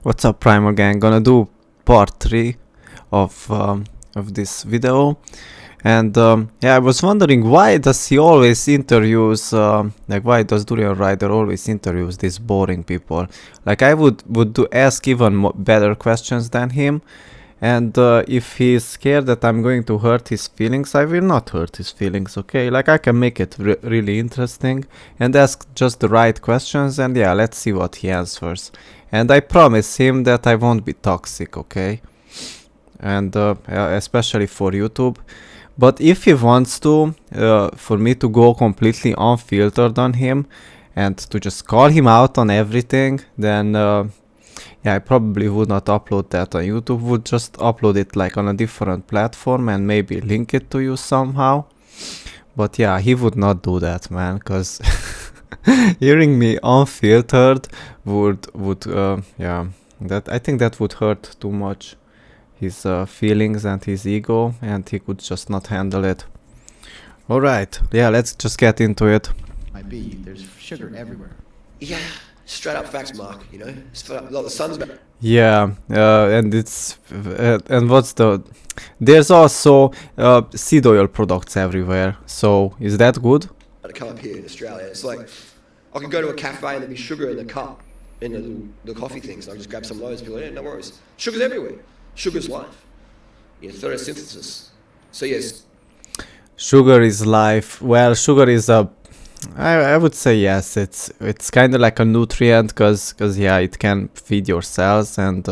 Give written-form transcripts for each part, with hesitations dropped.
What's up, Primal Gang? Gonna do part 3 of this video. And yeah, I was wondering, why does he always interviews like, why does Durianrider always interviews these boring people? Like, I would ask even better questions than him. And if he's scared that I'm going to hurt his feelings, I will not hurt his feelings, okay? Like, I can make it really interesting and ask just the right questions, and yeah, let's see what he answers. And I promise him that I won't be toxic, okay? And especially for YouTube. But if he wants to, for me to go completely unfiltered on him and to just call him out on everything, then yeah, I probably would not upload that on YouTube, would just upload it like on a different platform and maybe link it to you somehow. But yeah, he would not do that, man, because hearing me unfiltered would yeah, that I think that would hurt too much his feelings and his ego, and he could just not handle it. Alright, yeah, let's just get into it. Might be. There's sugar everywhere. Yeah, straight up facts, Mark. You know, it's like the sun's about Yeah, and it's and what's the? There's also seed oil products everywhere. So is that good? to come up here in Australia. It's like I could go to a cafe and there'd be sugar in the cup, in the coffee things. And I just grab some of those. People, yeah, no worries. Sugar's everywhere. Sugar's life. Yeah, photosynthesis. So yes. Sugar is life. Well, sugar is a. I would say yes. It's kind of like a nutrient, cause yeah, it can feed your cells, and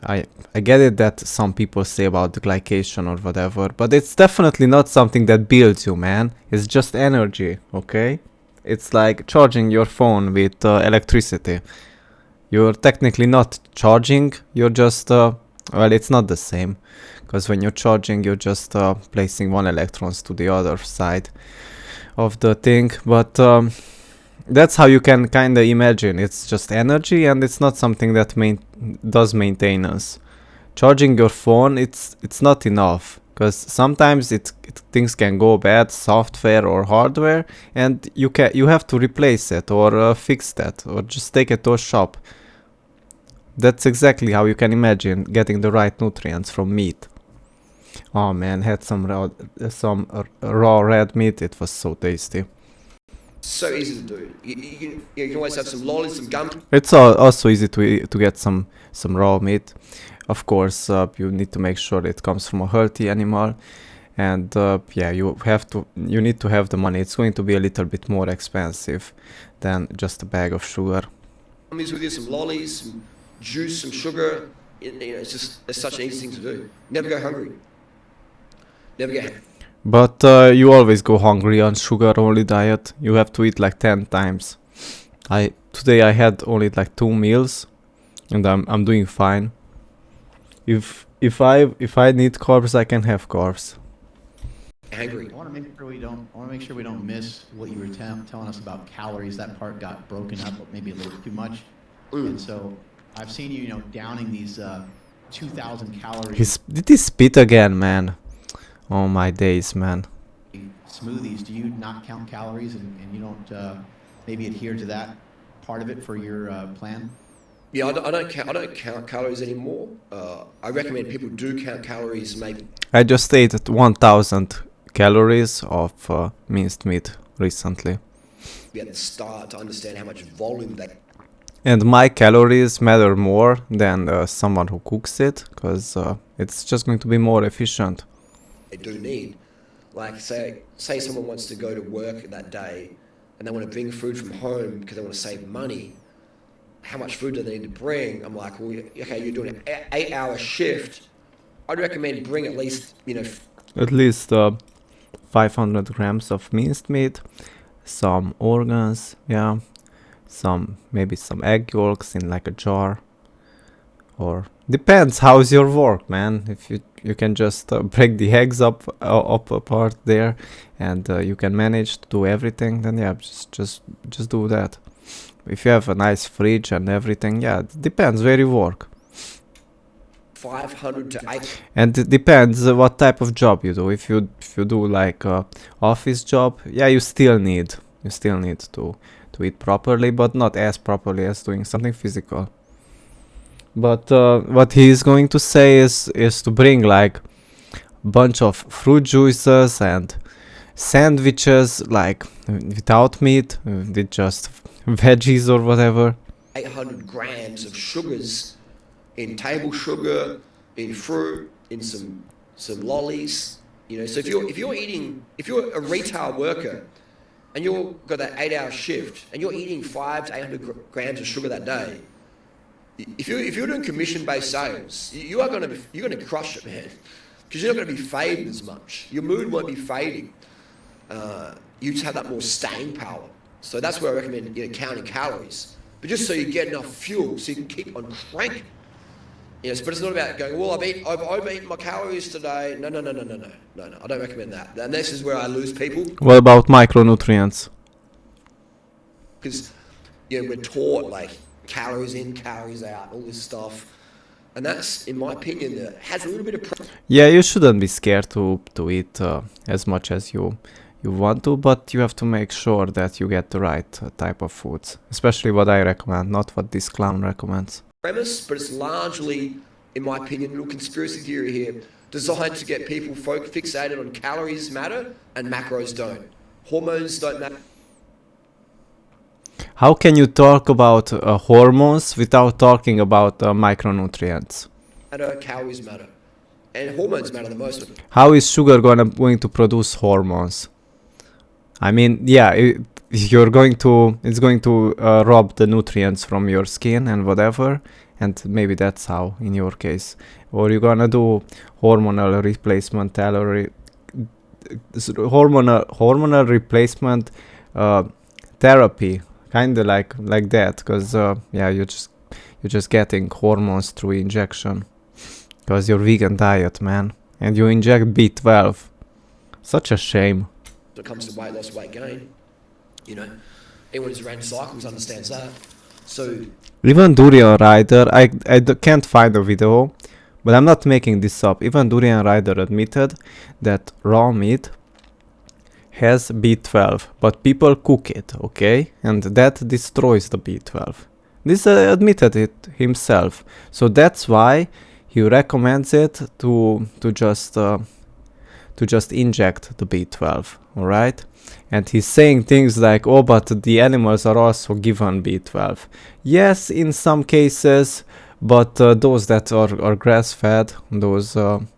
I get it that some people say about the glycation or whatever, but it's definitely not something that builds you, man. It's just energy, okay? It's like charging your phone with electricity. You're technically not charging. You're just well, it's not the same, because when you're charging, you're just placing one electrons to the other side of the thing, but that's how you can kind of imagine. It's just energy, and it's not something that does maintenance. Charging your phone, it's not enough, because sometimes things can go bad, software or hardware, and you have to replace it or fix that or just take it to a shop. That's exactly how you can imagine getting the right nutrients from meat. Oh man, had some raw red meat. It was so tasty. So easy to do. You can always have some lollies, some gum. It's also easy to get some raw meat. Of course, you need to make sure it comes from a healthy animal, and yeah, you need to have the money. It's going to be a little bit more expensive than just a bag of sugar. With you, some lollies, some juice, some sugar. It's such an easy thing to do. Never go hungry. Never get hungry. But you always go hungry on sugar-only diet. You have to eat like 10 times. Today I had only like 2 meals, and I'm doing fine. If I need carbs, I can have carbs. Hungry. I want to make sure we don't miss what you were telling us about calories. That part got broken up, maybe a little too much. And so I've seen you, downing these 2,000 calories. Did he spit again, man? Oh my days, man. Smoothies. Do you not count calories, and you don't maybe adhere to that part of it for your plan? Yeah, I don't count calories anymore. I recommend people do count calories. Maybe I just ate 1,000 calories of minced meat recently. be at the start to understand how much volume that. And my calories matter more than someone who cooks it, because it's just going to be more efficient. They do need. Like, say someone wants to go to work that day and they want to bring food from home because they want to save money. How much food do they need to bring? I'm like, well, okay, you're doing an 8-hour shift. I'd recommend bring at least, At least 500 grams of minced meat, some organs, yeah, maybe some egg yolks in like a jar. Or depends how's your work, man. If you can just break the eggs up apart there, and you can manage to do everything, then yeah, just do that. If you have a nice fridge and everything, yeah, it depends where you work. 500 to 8. And it depends what type of job you do. If you do like a office job, yeah, you still need to eat properly, but not as properly as doing something physical. But what he is going to say is to bring like bunch of fruit juices and sandwiches like without meat, with just veggies or whatever. 800 grams of sugars in table sugar, in fruit, in some lollies. You know, so if you're a retail worker and you've got that 8-hour shift and you're eating 500 to 800 grams of sugar that day, if you're doing commission-based sales, you're going to crush it, man, because you're not going to be fading as much. Your mood won't be fading. You just have that more staying power. So that's where I recommend counting calories, but just so you get enough fuel so you can keep on cranking. Yes, but it's not about going, well, I've overeaten my calories today. No. I don't recommend that. And this is where I lose people. What about micronutrients? Because we're taught like calories in, calories out, all this stuff. And that's, in my opinion, that has a little bit of... Yeah, you shouldn't be scared to eat as much as you want to, but you have to make sure that you get the right type of foods. Especially what I recommend, not what this clown recommends. Premise, but it's largely, in my opinion, a little conspiracy theory here, designed to get people fixated on calories matter and macros don't. Hormones don't matter. How can you talk about hormones without talking about micronutrients? Calories matter, and hormones matter the most. How is sugar going to produce hormones? I mean, yeah, it's going to rob the nutrients from your skin and whatever, and maybe that's how in your case. Or you're gonna do hormonal replacement hormonal replacement therapy, kind of like that, because yeah, you're just getting hormones through injection, because you're vegan diet, man, and you inject B12. Such a shame. When it comes to weight loss, weight gain, anyone who's ran cycles understands that. So even Durianrider, I can't find a video, but I'm not making this up. Even Durianrider admitted that raw meat has B12, but people cook it, okay? And that destroys the B12. This admitted it himself. So that's why he recommends it to just inject the B12, all right? And he's saying things like, oh, but the animals are also given B12. Yes, in some cases, but those that are grass-fed, those don't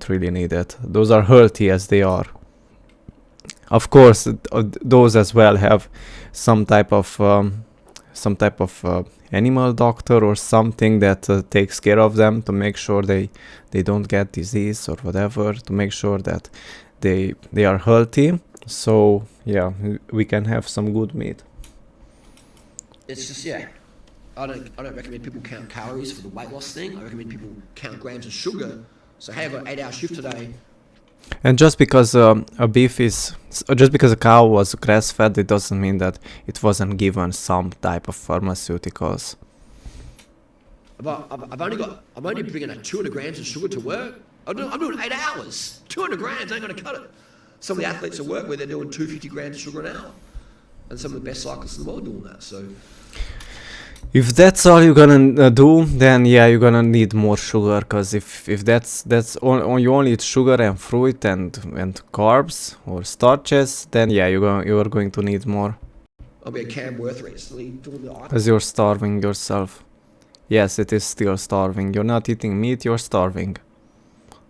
really need it. Those are healthy as they are. Of course, those as well have some type of animal doctor or something that takes care of them to make sure they don't get disease or whatever, to make sure that they are healthy. So yeah, we can have some good meat. it's just I don't recommend people count calories for the weight loss thing. I recommend people count grams of sugar. So hey, I've got an 8-hour shift today. And just because a cow was grass-fed, it doesn't mean that it wasn't given some type of pharmaceuticals. I'm only bringing 200 grams of sugar to work. I'm doing 8 hours. 200 grams ain't going to cut it. Some of the athletes at work where they're doing 250 grams of sugar an hour. And some of the best cyclists in the world are doing that. So if that's all you're gonna do, then yeah, you're gonna need more sugar. Cause if that's all you only eat sugar and fruit and carbs or starches, then yeah, you are going to need more. I'll be at Cam Worth recently doing the ice. Cause you're starving yourself. Yes, it is still starving. You're not eating meat, you're starving.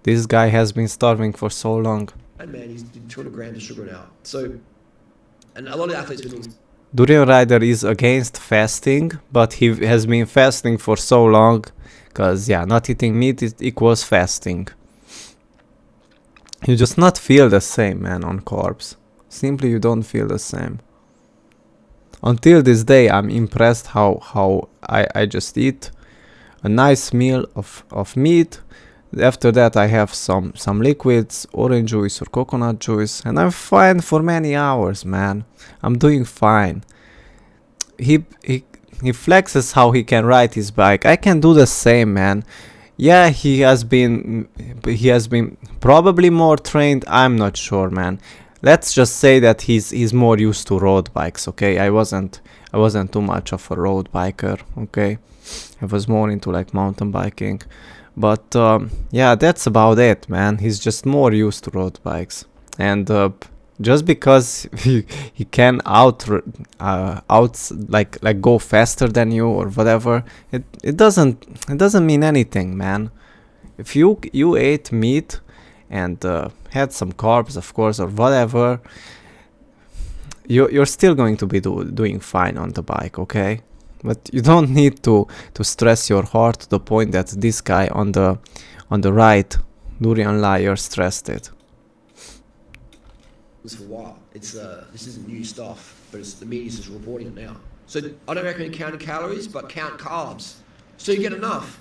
This guy has been starving for so long. And man, he's doing 200 grams of sugar an hour. So, and a lot of athletes have been doing. Durianrider is against fasting, but he has been fasting for so long, cause yeah, not eating meat equals fasting. You just not feel the same, man, on carbs. Simply you don't feel the same. Until this day, I'm impressed how I just eat a nice meal of meat. After that, I have some liquids, orange juice or coconut juice, and I'm fine for many hours, man. I'm doing fine. He flexes how he can ride his bike. I can do the same, man. Yeah, he has been probably more trained. I'm not sure, man. let's just say that he's more used to road bikes. Okay, I wasn't too much of a road biker. Okay, I was more into like mountain biking, but yeah, that's about it, man. He's just more used to road bikes, and just because he can like go faster than you or whatever, it doesn't mean anything, man. If you ate meat and had some carbs, of course, or whatever, you're still going to be doing fine on the bike, okay? But you don't need to stress your heart to the point that this guy on the right, Durian Liar, stressed it. For a while. It's this isn't new stuff, but the media's just reporting it now. So I don't recommend counting calories, but count carbs, so you get enough,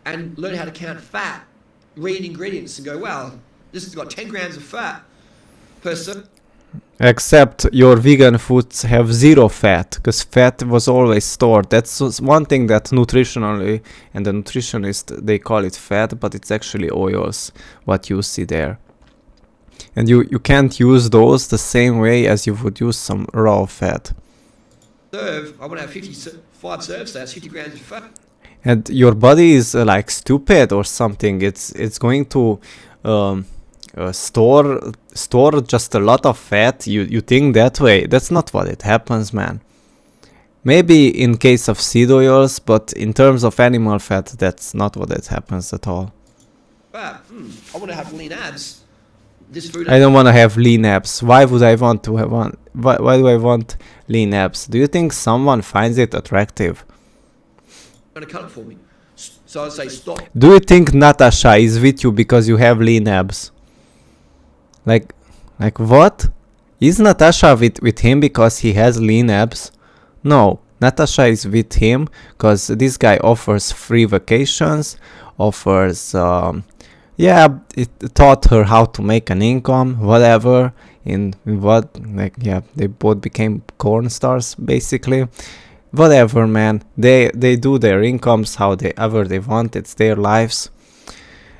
and learn how to count fat. Read ingredients and go, wow, this has got 10 grams of fat per serving. Except your vegan foods have zero fat, because fat was always stored. That's one thing that nutritionally and the nutritionist, they call it fat, but it's actually oils, what you see there. And you can't use those the same way as you would use some raw fat. I want to have 55 serves, so that's 50 grams of fat. And your body is like stupid or something. It's going to store just a lot of fat. You think that way? That's not what it happens, man. Maybe in case of seed oils, but in terms of animal fat, that's not what it happens at all. I want to have lean abs. This food. I don't want to have lean abs. Why would I want to have one? Why do I want lean abs? Do you think someone finds it attractive? Going to cut it for me. So I'd say stop. Do you think Natasha is with you because you have lean abs? Like what? Is Natasha with him because he has lean abs? No, Natasha is with him because this guy offers free vacations, offers it taught her how to make an income, whatever. In what, like, yeah, they both became porn stars basically. Whatever, man. They do their incomes however they want. It's their lives.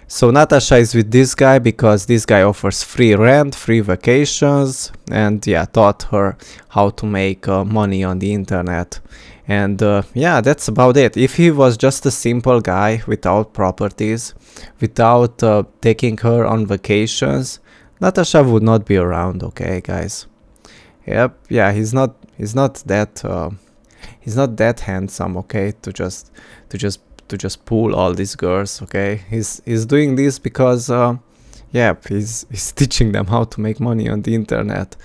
So Natasha is with this guy because this guy offers free rent, free vacations, and yeah, taught her how to make money on the internet. And yeah, that's about it. If he was just a simple guy without properties, without taking her on vacations, Natasha would not be around, okay, guys? Yep, yeah, he's not that handsome, okay, to just pull all these girls, okay? He's doing this because yeah, he's teaching them how to make money on the internet,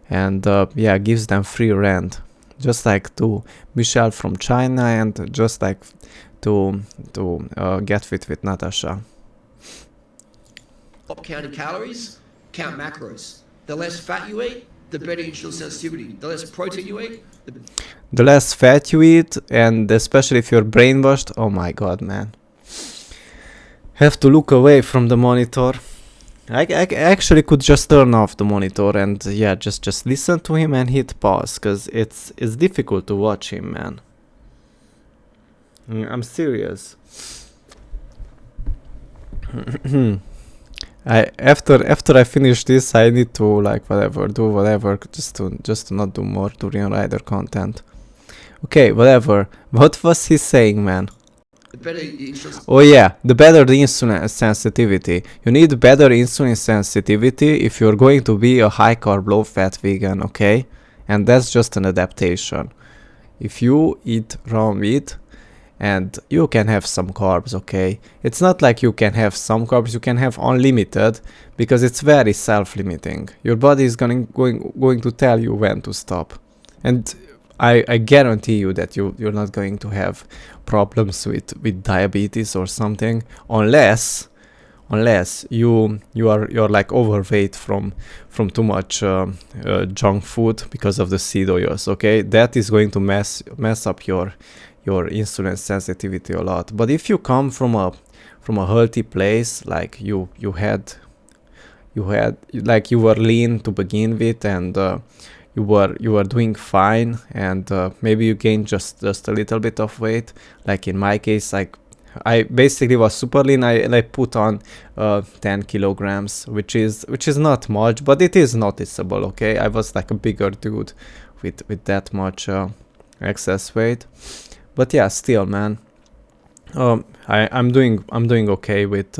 and yeah, gives them free rent, just like to Michelle from China, and just like to Get Fit with Natasha. Stop counting calories, count macros. The less fat you eat, the better insulin sensitivity. The less protein you eat, the less fat you eat, and especially if you're brainwashed, oh my god, man. Have to look away from the monitor. I actually could just turn off the monitor and yeah, just listen to him and hit pause, because it's difficult to watch him, man. I'm serious. After I finish this, I need to do whatever just to not do more Durianrider content. Okay, whatever. What was he saying, man? Oh yeah, the better the insulin sensitivity. You need better insulin sensitivity if you're going to be a high carb, low fat vegan, okay? And that's just an adaptation. If you eat raw meat, and you can have some carbs, okay? It's not like you can have some carbs, you can have unlimited, because it's very self-limiting. Your body is going to tell you when to stop. And I guarantee you that you're not going to have problems with diabetes or something, unless you're like overweight from too much junk food because of the seed oils, okay? That is going to mess up your insulin sensitivity a lot. But if you come from a healthy place, like you were lean to begin with, and you were doing fine, and maybe you gained just a little bit of weight, like in my case, like I basically was super lean. I put on 10 kilograms, which is not much, but it is noticeable. Okay, I was like a bigger dude with that much excess weight, but yeah, still, man. I'm doing okay with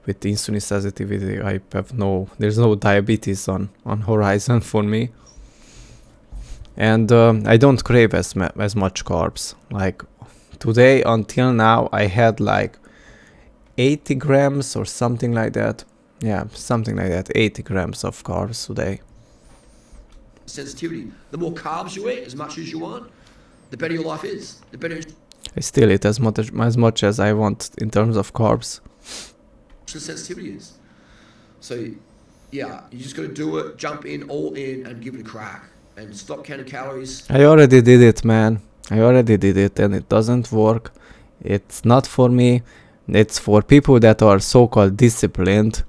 insulin sensitivity. There's no diabetes on horizon for me, and I don't crave as much carbs. Like today until now, I had like 80 grams or something like that. Yeah, something like that. 80 grams of carbs today. Sensitivity. The more carbs you eat, as much as you want, the better your life is. The better I still eat as much as I want in terms of carbs. the sensitivity is. So, yeah, you just got to do it, jump in, all in, and give it a crack. And stop counting calories. I already did it, man. I already did it, and it doesn't work. It's not for me. It's for people that are so-called disciplined,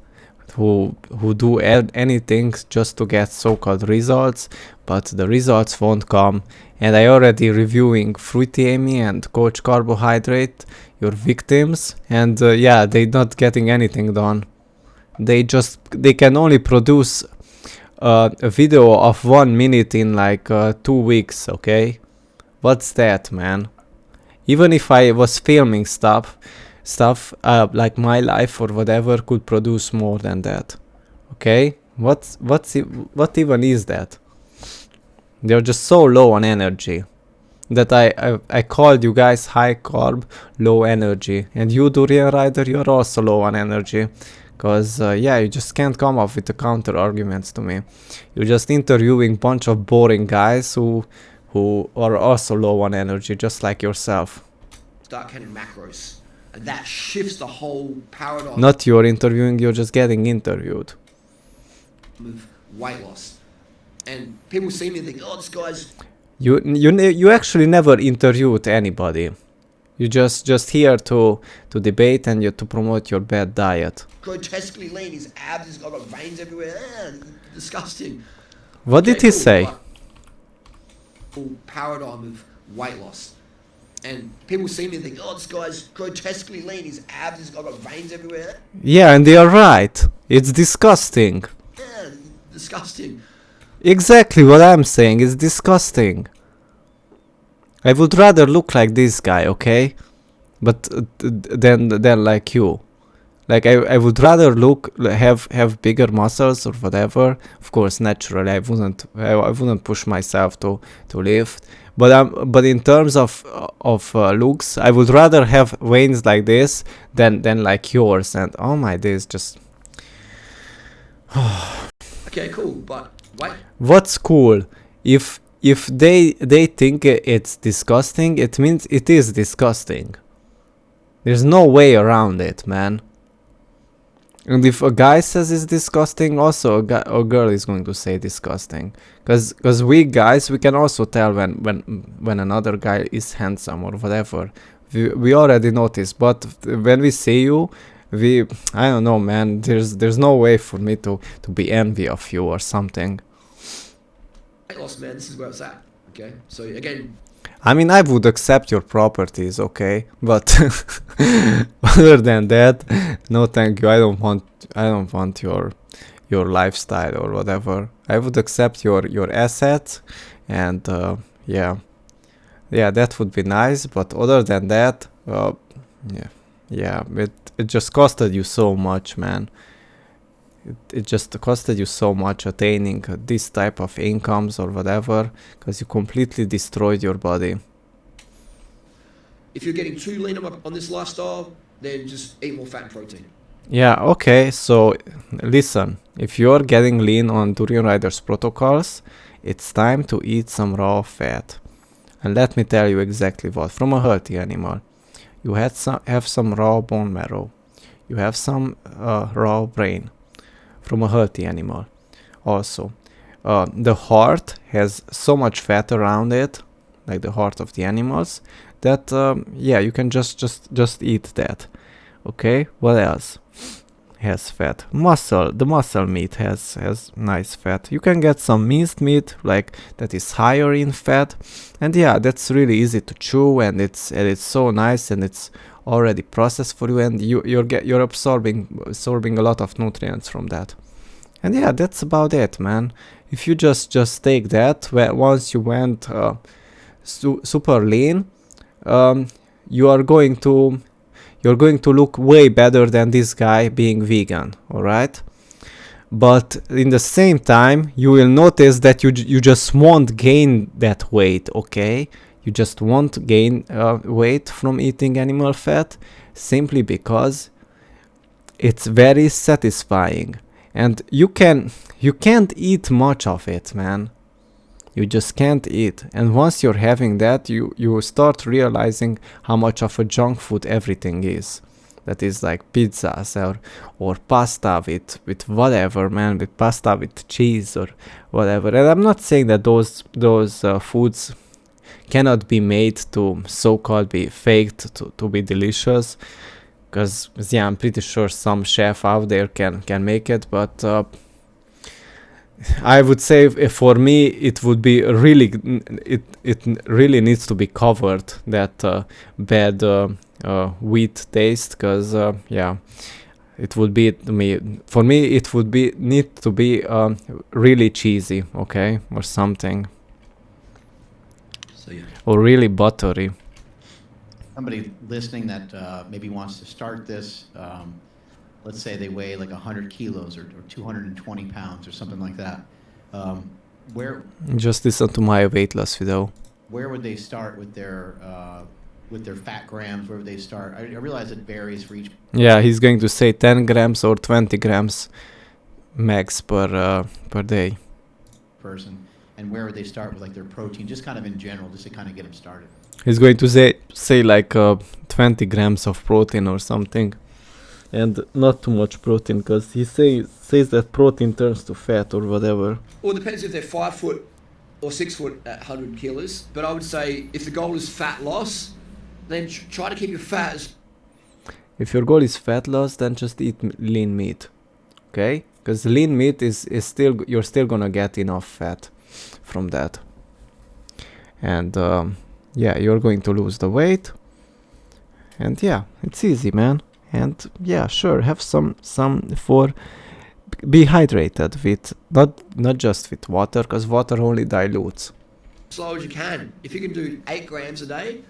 who do anything just to get so-called results, but the results won't come. And I already reviewing Fruity Amy and Coach Carbohydrate, your victims, and yeah, they not getting anything done. They can only produce a video of 1 minute in like 2 weeks. Okay, what's that, man? Even if I was filming stuff like my life or whatever could produce more than that. Okay, what even is that? They're just so low on energy that I called you guys high carb, low energy, and you, Durianrider, you're also low on energy, cause yeah, you just can't come up with the counter arguments to me. You're just interviewing bunch of boring guys who are also low on energy, just like yourself. Start counting macros. And that shifts the whole paradigm. Not you're interviewing, you're just getting interviewed. Of weight loss. And people see me and think, oh, this guy's... You actually never interviewed anybody. You just here to debate and to promote your bad diet. grotesquely lean, his abs, he's got veins everywhere. Disgusting. What did he say? Full paradigm of weight loss. And people see me and think, oh, this guy's grotesquely lean, his abs, he's got veins everywhere. Yeah, and they are right. It's disgusting. Yeah, disgusting. Exactly what I'm saying. It's disgusting. I would rather look like this guy, okay? But than like you. Like I would rather have bigger muscles or whatever. Of course, naturally, I wouldn't push myself to lift. But in terms of looks, I would rather have veins like this than like yours. And oh my days, just. Okay, cool. But wait. What's cool? If they think it's disgusting, it means it is disgusting. There's no way around it, man. And if a guy says it's disgusting, also a girl is going to say disgusting. Because we guys, we can also tell when another guy is handsome or whatever. We already notice. But when we see you, I don't know, man. There's no way for me to be envy of you or something. Weight loss, man. This is where it's at. Okay. So again. I mean, I would accept your properties, okay, but other than that, no, thank you. I don't want your lifestyle or whatever. I would accept your assets, and yeah, that would be nice. But other than that, it just costed you so much, man. It just costed you so much attaining this type of incomes or whatever, because you completely destroyed your body. If you're getting too lean on this lifestyle, then just eat more fat and protein. Yeah, okay, so listen, if you're getting lean on Durianrider's protocols, it's time to eat some raw fat. And let me tell you exactly what. From a healthy animal. You have some raw bone marrow. You have some raw brain. From a healthy animal. Also, the heart has so much fat around it, like the heart of the animals, that yeah, you can just eat that. Okay, what else? has fat. The muscle meat has nice fat. You can get some minced meat like that is higher in fat, and yeah, that's really easy to chew, and it's so nice, and it's already processed for you, and you're absorbing a lot of nutrients from that. And yeah, that's about it, man. If you just take that, once you went super lean, you're going to look way better than this guy being vegan, all right? But in the same time, you will notice that you just won't gain that weight, okay? You just won't gain weight from eating animal fat, simply because it's very satisfying, and you can't eat much of it, man. You just can't eat. And once you're having that, you start realizing how much of a junk food everything is. That is like pizzas or pasta with whatever, man, with pasta with cheese or whatever. And I'm not saying that those foods cannot be made to so-called be faked to be delicious, because yeah, I'm pretty sure some chef out there can make it, but I would say for me it would be really it really needs to be covered, that bad wheat taste, because yeah, it would be for me it would be need to be really cheesy, okay, or something. So yeah. Or really buttery. Somebody listening that maybe wants to start this, let's say they weigh like 100 kilos or 220 pounds or something like that. Just listen to my weight loss video. Where would they start with their fat grams? Where would they start? I realize it varies for each. Yeah, he's going to say 10 grams or 20 grams max per day. Person. And where would they start with like their protein, just kind of in general, just to kind of get them started? He's going to say like 20 grams of protein or something, and not too much protein, because he says that protein turns to fat or whatever. Well, it depends if they're 5 foot or 6 foot at 100 kilos. But I would say if the goal is fat loss, then try to keep your fat as... If your goal is fat loss, then just eat lean meat, okay? Because lean meat is still, you're still gonna get enough fat from that, and yeah, you're going to lose the weight, and yeah, it's easy, man. And yeah, sure, have some for be hydrated with not just with water, because water only dilutes. Slow as you can. If you can do 8 grams a day,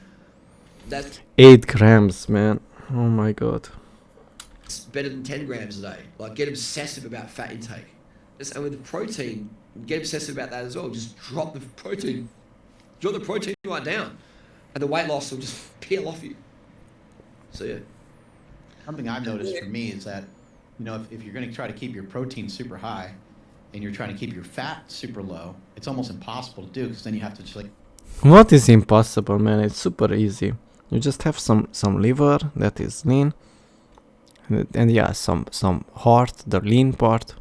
that's 8 grams, man. Oh my god. better than 10 grams a day. Like, get obsessive about fat intake. And with the protein, get obsessive about that as well. Just drop the protein right down, and the weight loss will just peel off you. So yeah. Something I've noticed for me is that, you know, if you're going to try to keep your protein super high and you're trying to keep your fat super low, it's almost impossible to do, because then you have to just like... What is impossible, man? It's super easy. You just have some liver that is lean, and yeah, some heart, the lean part.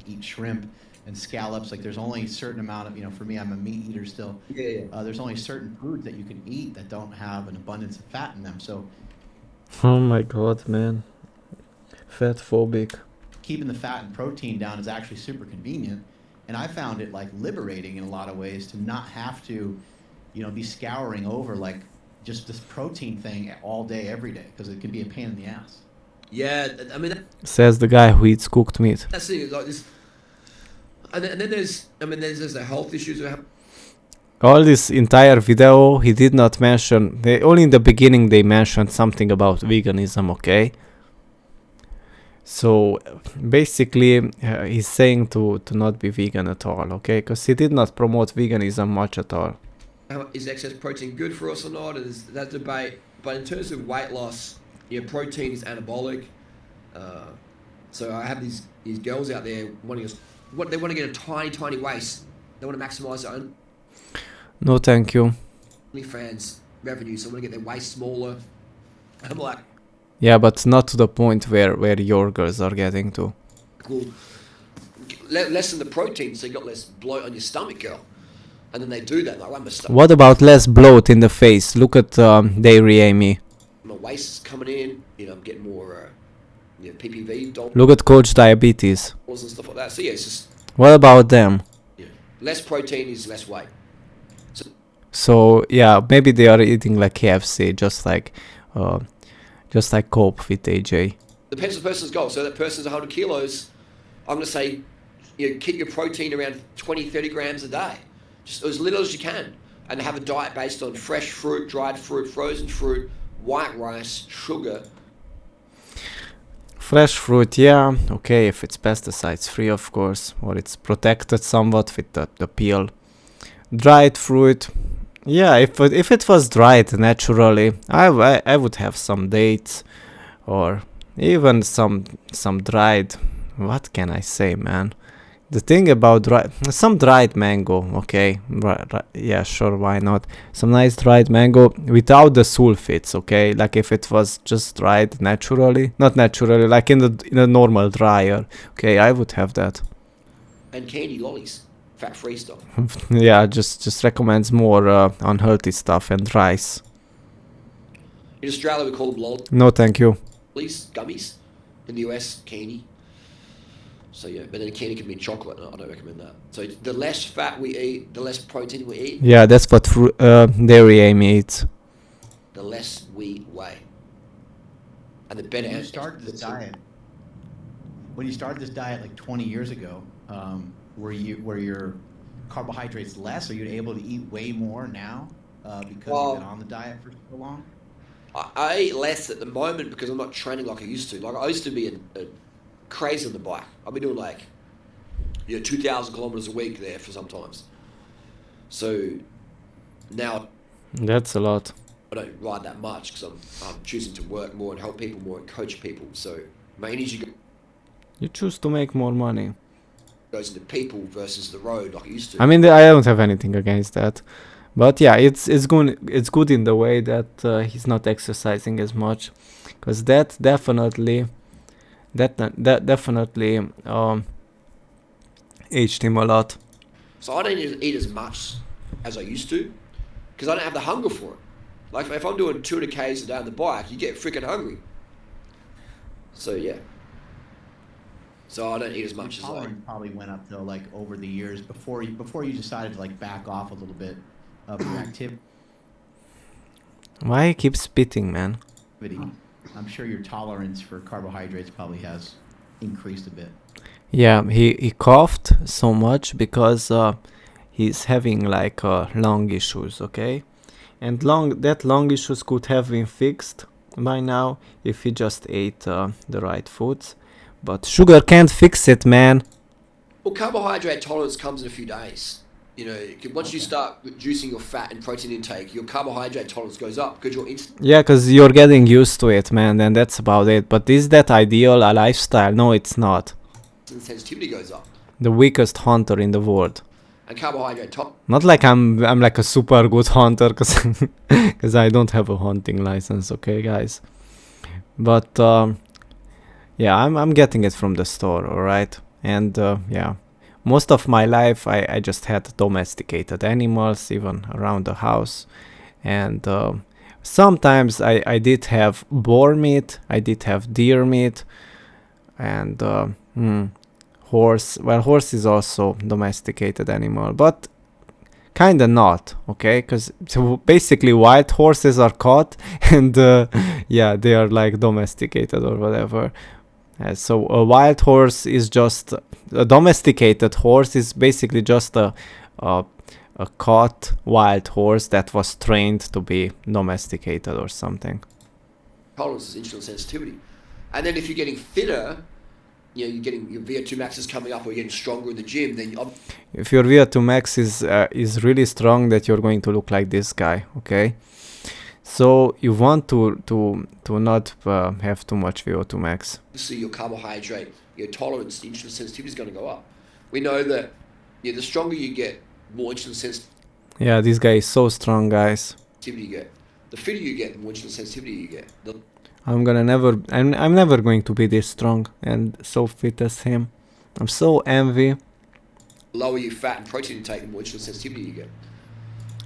Eat shrimp and scallops. Like, there's only a certain amount of, you know, for me, I'm a meat eater still. There's only certain foods that you can eat that don't have an abundance of fat in them. So, oh my god, man, fat phobic. Keeping the fat and protein down is actually super convenient, and I found it like liberating in a lot of ways to not have to, you know, be scouring over like just this protein thing all day, every day, because it can be a pain in the ass. Yeah, I mean, says the guy who eats cooked meat. that's the like this, and then there's the health issues. All this entire video, he did not mention. Only in the beginning they mentioned something about veganism, okay? So basically, he's saying to not be vegan at all, okay? Because he did not promote veganism much at all. Is excess protein good for us or not? And there's that debate. But in terms of weight loss, yeah, protein is anabolic. So I have these girls out there they want to get a tiny waist. They want to maximize their own No, thank you. OnlyFans revenue. So they want to get their waist smaller. I'm like, Yeah, but not to the point where your girls are getting to. cool. Lessen the protein, so you got less bloat on your stomach, girl. And then they do that. Like, I'm a stomach. What about less bloat in the face? Look at Dairy Amy. My waist is coming in. You know, I'm getting more PPV dollars Look at Coach Diabetes. and stuff like that. So yeah, it's just What about them? less protein is less weight. So yeah, maybe they are eating like KFC, just like Cope with AJ. Depends on the person's goal. So that person's 100 kilos. I'm going to say, keep your protein around 20, 30 grams a day. Just as little as you can. And have a diet based on fresh fruit, dried fruit, frozen fruit, white rice, sugar. Fresh fruit, yeah, okay, if it's pesticides free, of course, or it's protected somewhat with the peel. Dried fruit, yeah, if it was dried naturally, I would have some dates, or even some dried, what can I say, man? The thing about some dried mango, okay, yeah, sure, why not? Some nice dried mango without the sulfates, okay, like if it was just dried naturally, not naturally, like in a normal dryer, okay, I would have that. And candy lollies, fat-free stuff. Yeah, just recommends more unhealthy stuff and rice. In Australia, we call them No, thank you. lollies, gummies. In the US, candy. So yeah, but then candy can be chocolate. No, I don't recommend that. So the less fat we eat, the less protein we eat. Yeah, that's what dairy Amy eats. The less we weigh, and the better. When you started this diet like 20 years ago, were your carbohydrates less? Are you able to eat way more now because you've been on the diet for so long? I eat less at the moment because I'm not training like I used to. Like I used to be a crazy on the bike. I've been doing like 2,000 kilometers a week there for sometimes. So now That's a lot. I don't ride that much because I'm choosing to work more and help people more and coach people. So my energy You choose to make more money. goes into people versus the road like it used to. I mean, I don't have anything against that, but yeah, it's good in the way that he's not exercising as much, because that definitely aged him a lot. So I don't eat as much as I used to because I don't have the hunger for it. Like if I'm doing 200 Ks a day on the bike, you get freaking hungry. So yeah. So I don't eat as much as I. Tolerance probably went up though, like over the years before you decided to like back off a little bit of your activity. Why he keeps spitting, man? I'm sure your tolerance for carbohydrates probably has increased a bit. Yeah, he coughed so much because he's having like lung issues, okay? And lung issues could have been fixed by now if he just ate the right foods. But sugar can't fix it, man. Well, carbohydrate tolerance comes in a few days. Once you start reducing your fat and protein intake, your carbohydrate tolerance goes up because you're Yeah, because you're getting used to it, man, and that's about it. But is that ideal a lifestyle? No, it's not. sensitivity goes up. The weakest hunter in the world. And carbohydrate top. Not like I'm like a super good hunter, because I don't have a hunting license, okay, guys. But yeah, I'm getting it from the store, all right. And yeah, most of my life I just had domesticated animals, even around the house. And sometimes I did have boar meat, I did have deer meat, and horse. Well, horse is also domesticated animal, but kinda not, okay? Because basically wild horses are caught and yeah, they are like domesticated or whatever. So a wild horse is just a domesticated horse is basically just a caught wild horse that was trained to be domesticated or something. Tolerance is insulin sensitivity. And then if you're getting fitter, you're getting your VO2 max is coming up, or you're getting stronger in the gym, then if your VO2 max is really strong, that you're going to look like this guy, okay? So you want to not have too much VO2 max. See your carbohydrate, your tolerance, the insulin sensitivity is going to go up. We know that the stronger you get, more insulin sensitivity. Yeah, this guy is so strong, guys. You get. The fitter you get, the more insulin sensitivity you get. I'm never going to be this strong and so fit as him. I'm so envy. Lower your fat and protein intake, the more insulin sensitivity you get.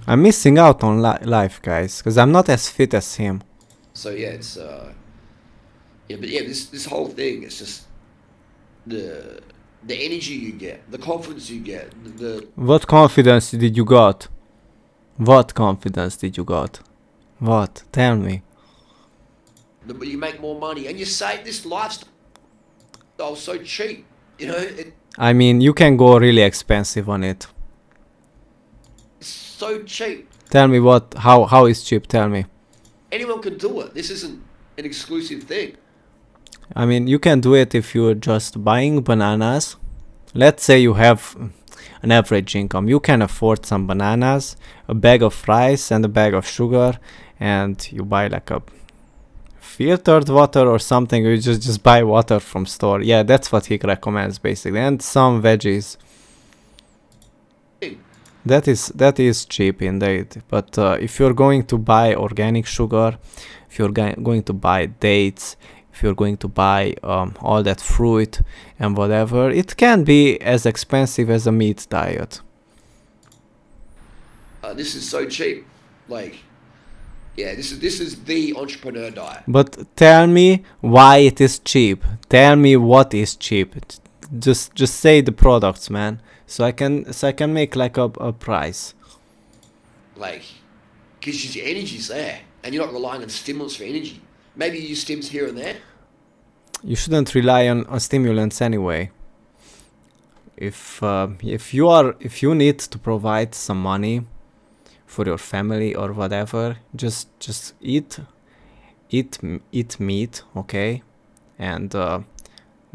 I'm missing out on life, guys, because I'm not as fit as him. So yeah, it's Yeah, but yeah, this whole thing, it's just the energy you get, the confidence you get, the What confidence did you got? What confidence did you got? What? Tell me. you make more money, and you say this lifestyle so cheap. You know, it's I mean, you can go really expensive on it. so cheap. Tell me what, how is cheap? Tell me. Anyone can do it. This isn't an exclusive thing. I mean, you can do it if you're just buying bananas. Let's say you have an average income. You can afford some bananas, a bag of rice, and a bag of sugar, and you buy like a filtered water or something. You just buy water from store. Yeah, that's what he recommends basically, and some veggies. That is cheap indeed. But if you're going to buy organic sugar, if you're going to buy dates, if you're going to buy all that fruit and whatever, it can be as expensive as a meat diet. This is so cheap. Like, yeah, this is the entrepreneur diet. But tell me why it is cheap. Tell me what is cheap. Just say the products, man. So I can make like a price. Like, because your energy's there, and you're not relying on stimulants for energy. Maybe you use stims here and there. You shouldn't rely on stimulants anyway. If you need to provide some money for your family or whatever, just eat meat, okay, and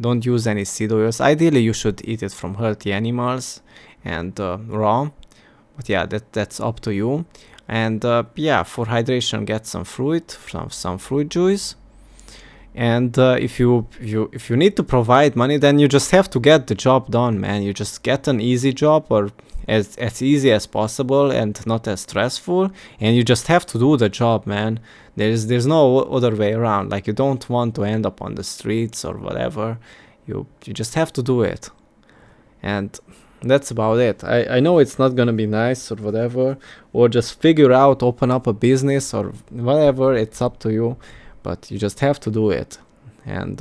don't use any seed oils. Ideally, you should eat it from healthy animals and raw. But yeah, that's up to you. And yeah, for hydration, get some fruit, some fruit juice. And if you need to provide money, then you just have to get the job done, man. You just get an easy job, or as easy as possible and not as stressful, and you just have to do the job, man. There's no other way around. Like, you don't want to end up on the streets or whatever. You just have to do it. And that's about it. I know it's not gonna be nice or whatever, or just figure out, open up a business or whatever. It's up to you, but you just have to do it. And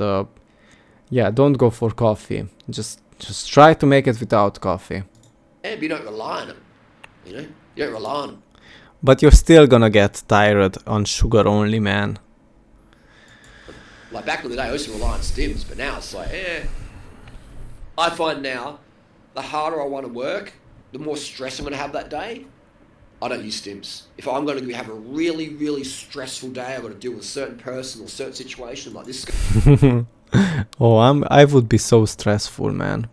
yeah, don't go for coffee. Just try to make it without coffee. And you don't rely on them. You know, you don't rely on them. But you're still gonna get tired on sugar only, man. Like, back in the day, I used to rely on stims, but now it's like, I find now, the harder I want to work, the more stress I'm going to have that day. I don't use stims. If I'm going to have a really, really stressful day, I've got to deal with a certain person or certain situation like this. Oh, I would be so stressful, man.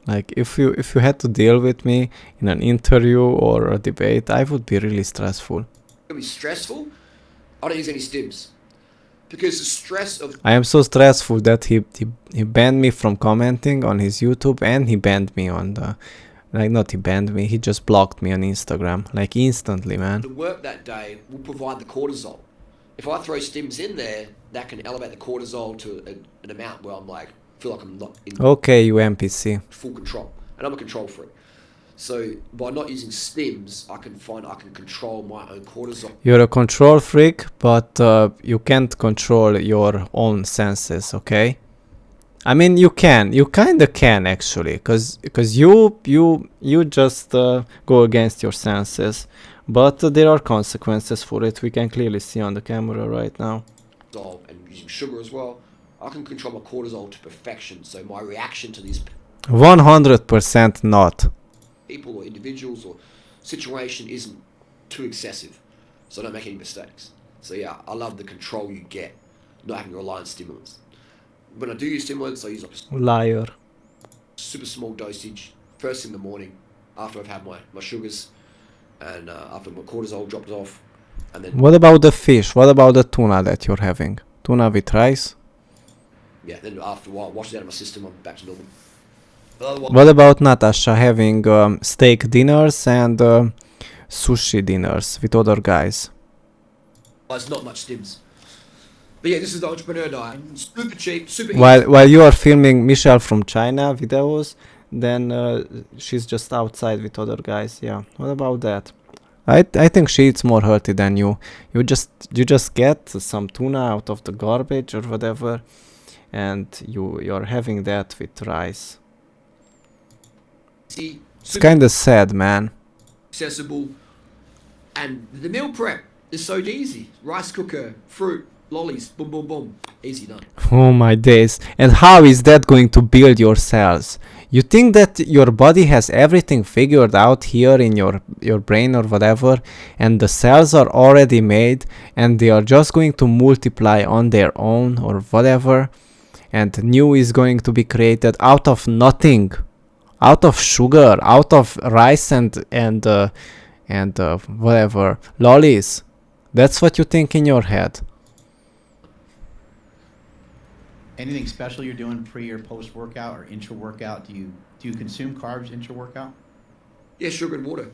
Like, if you had to deal with me in an interview or a debate, I would be really stressful. It's going to be stressful. I don't use any stims. Because the stress of... I am so stressful that he banned me from commenting on his YouTube, and he banned me on the... Like, not he banned me, he just blocked me on Instagram. Like, instantly, man. The work that day will provide the cortisol. If I throw stims in there, that can elevate the cortisol to an amount where I'm like, feel like I'm not in... Okay, you NPC. Full control. And I'm a control freak. So by not using stims, I can control my own cortisol. You're a control freak, but you can't control your own senses, okay? I mean, you can. You kinda can, actually, because you just go against your senses. But there are consequences for it. We can clearly see on the camera right now. And using sugar as well, I can control my cortisol to perfection. So my reaction to these 100% not. People or individuals or situation isn't too excessive, so I don't make any mistakes. So yeah, I love the control you get, not having to rely on stimulants. When I do use stimulants, I use like a Liar. super small dosage first in the morning after I've had my sugars and after my cortisol drops off. And then what about the fish? What about the tuna that you're having? Tuna with rice? Yeah, then after a while, it washes out of my system, I'm back to normal. What about Natasha having steak dinners and sushi dinners with other guys? It's not much stims. But yeah, this is the entrepreneur diet. Super cheap, super easy. While you are filming Michelle from China videos, then she's just outside with other guys. Yeah, what about that? I think she eats more healthy than you. You just get some tuna out of the garbage or whatever, and you're having that with rice. See, It's kind of sad, man. accessible, and the meal prep is so easy. Rice cooker, fruit, lollies, boom, boom, boom, easy done. Oh my days. And how is that going to build your cells? You think that your body has everything figured out here in your brain or whatever, and the cells are already made and they are just going to multiply on their own or whatever, and new is going to be created out of nothing, out of sugar, out of rice and whatever, lollies. That's what you think in your head. Anything special you're doing pre or post workout or intra workout? Do you consume carbs intra workout? Yeah, sugar and water.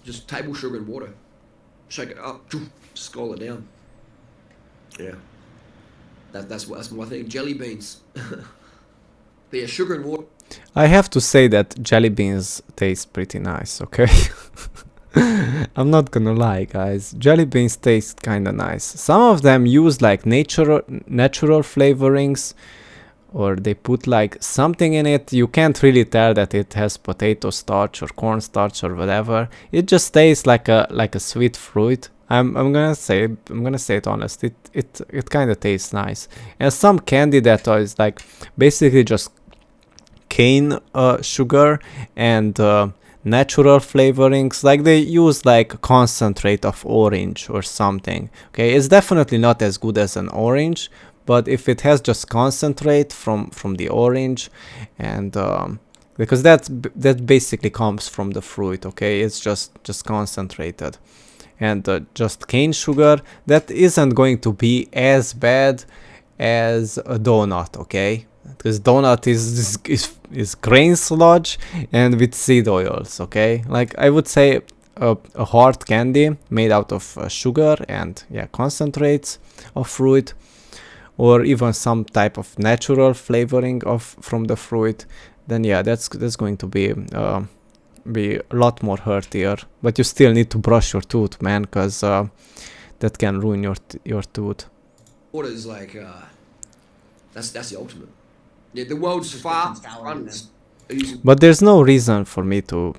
Just table sugar and water. Shake it up, scald it down. Yeah. That's my thing. Jelly beans. But yeah, sugar and water. I have to say that jelly beans taste pretty nice, okay? I'm not gonna lie, guys. Jelly beans taste kinda nice. Some of them use like natural flavorings, or they put like something in it. You can't really tell that it has potato starch or cornstarch or whatever. It just tastes like a sweet fruit. I'm gonna say it honest. It kind of tastes nice. And some candy that is like basically just cane sugar and natural flavorings, like they use like concentrate of orange or something. Okay, it's definitely not as good as an orange, but if it has just concentrate from the orange, and because that basically comes from the fruit. Okay, it's just concentrated, and just cane sugar, that isn't going to be as bad as a donut. Okay, because donut is grain sludge and with seed oils. Okay, like I would say a hard candy made out of sugar and concentrates of fruit, or even some type of natural flavoring from the fruit, then that's going to be a lot more healthier. But you still need to brush your tooth, man, because that can ruin your tooth. Water is like that's the ultimate. Yeah, the world's far runs. But there's no reason for me to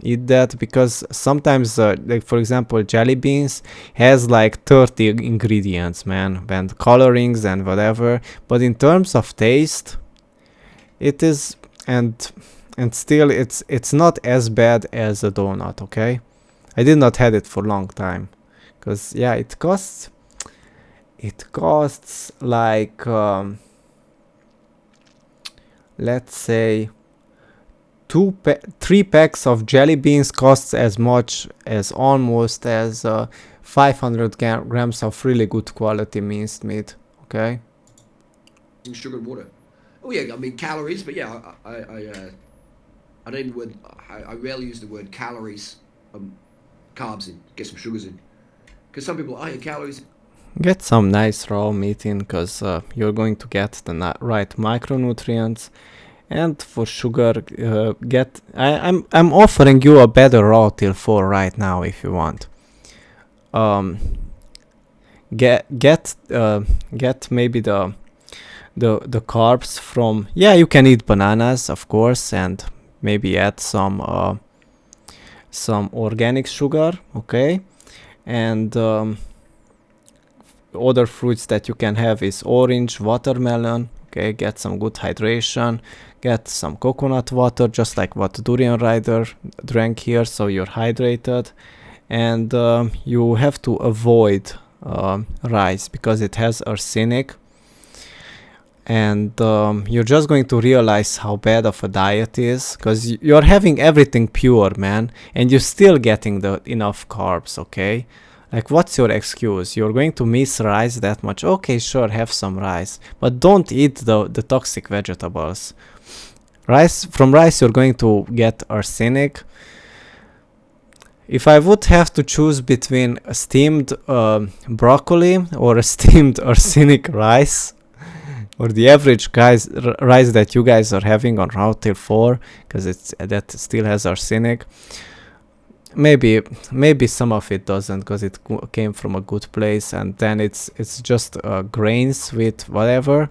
eat that, because sometimes, like for example, jelly beans has like 30 ingredients, man, and colorings and whatever. But in terms of taste, it is, and still it's not as bad as a donut. Okay, I did not had it for a long time, because it costs like let's say 3 packs of jelly beans costs as much as almost as 500 grams of really good quality minced meat. Okay, sugar and water. Oh yeah, I mean calories, but yeah, I don't word. I rarely use the word calories. Carbs in, get some sugars in, because some people calories. Get some nice raw meat in, because you're going to get the right micronutrients. And for sugar, I'm offering you a better raw till 4 right now if you want. Get maybe the carbs from, you can eat bananas, of course, and maybe add some organic sugar. Okay, and other fruits that you can have is orange, watermelon. Okay, get some good hydration, get some coconut water, just like what Durianrider drank here, so you're hydrated. And you have to avoid rice, because it has arsenic, and you're just going to realize how bad of a diet is, because you're having everything pure, man, and you're still getting enough carbs. Okay, like, what's your excuse? You're going to miss rice that much? Okay, sure, have some rice, but don't eat the toxic vegetables. From rice you're going to get arsenic. If I would have to choose between a steamed broccoli or a steamed arsenic rice, or the average rice that you guys are having on Route 4, because that still has arsenic, maybe some of it doesn't, because it came from a good place, and then it's just grains with whatever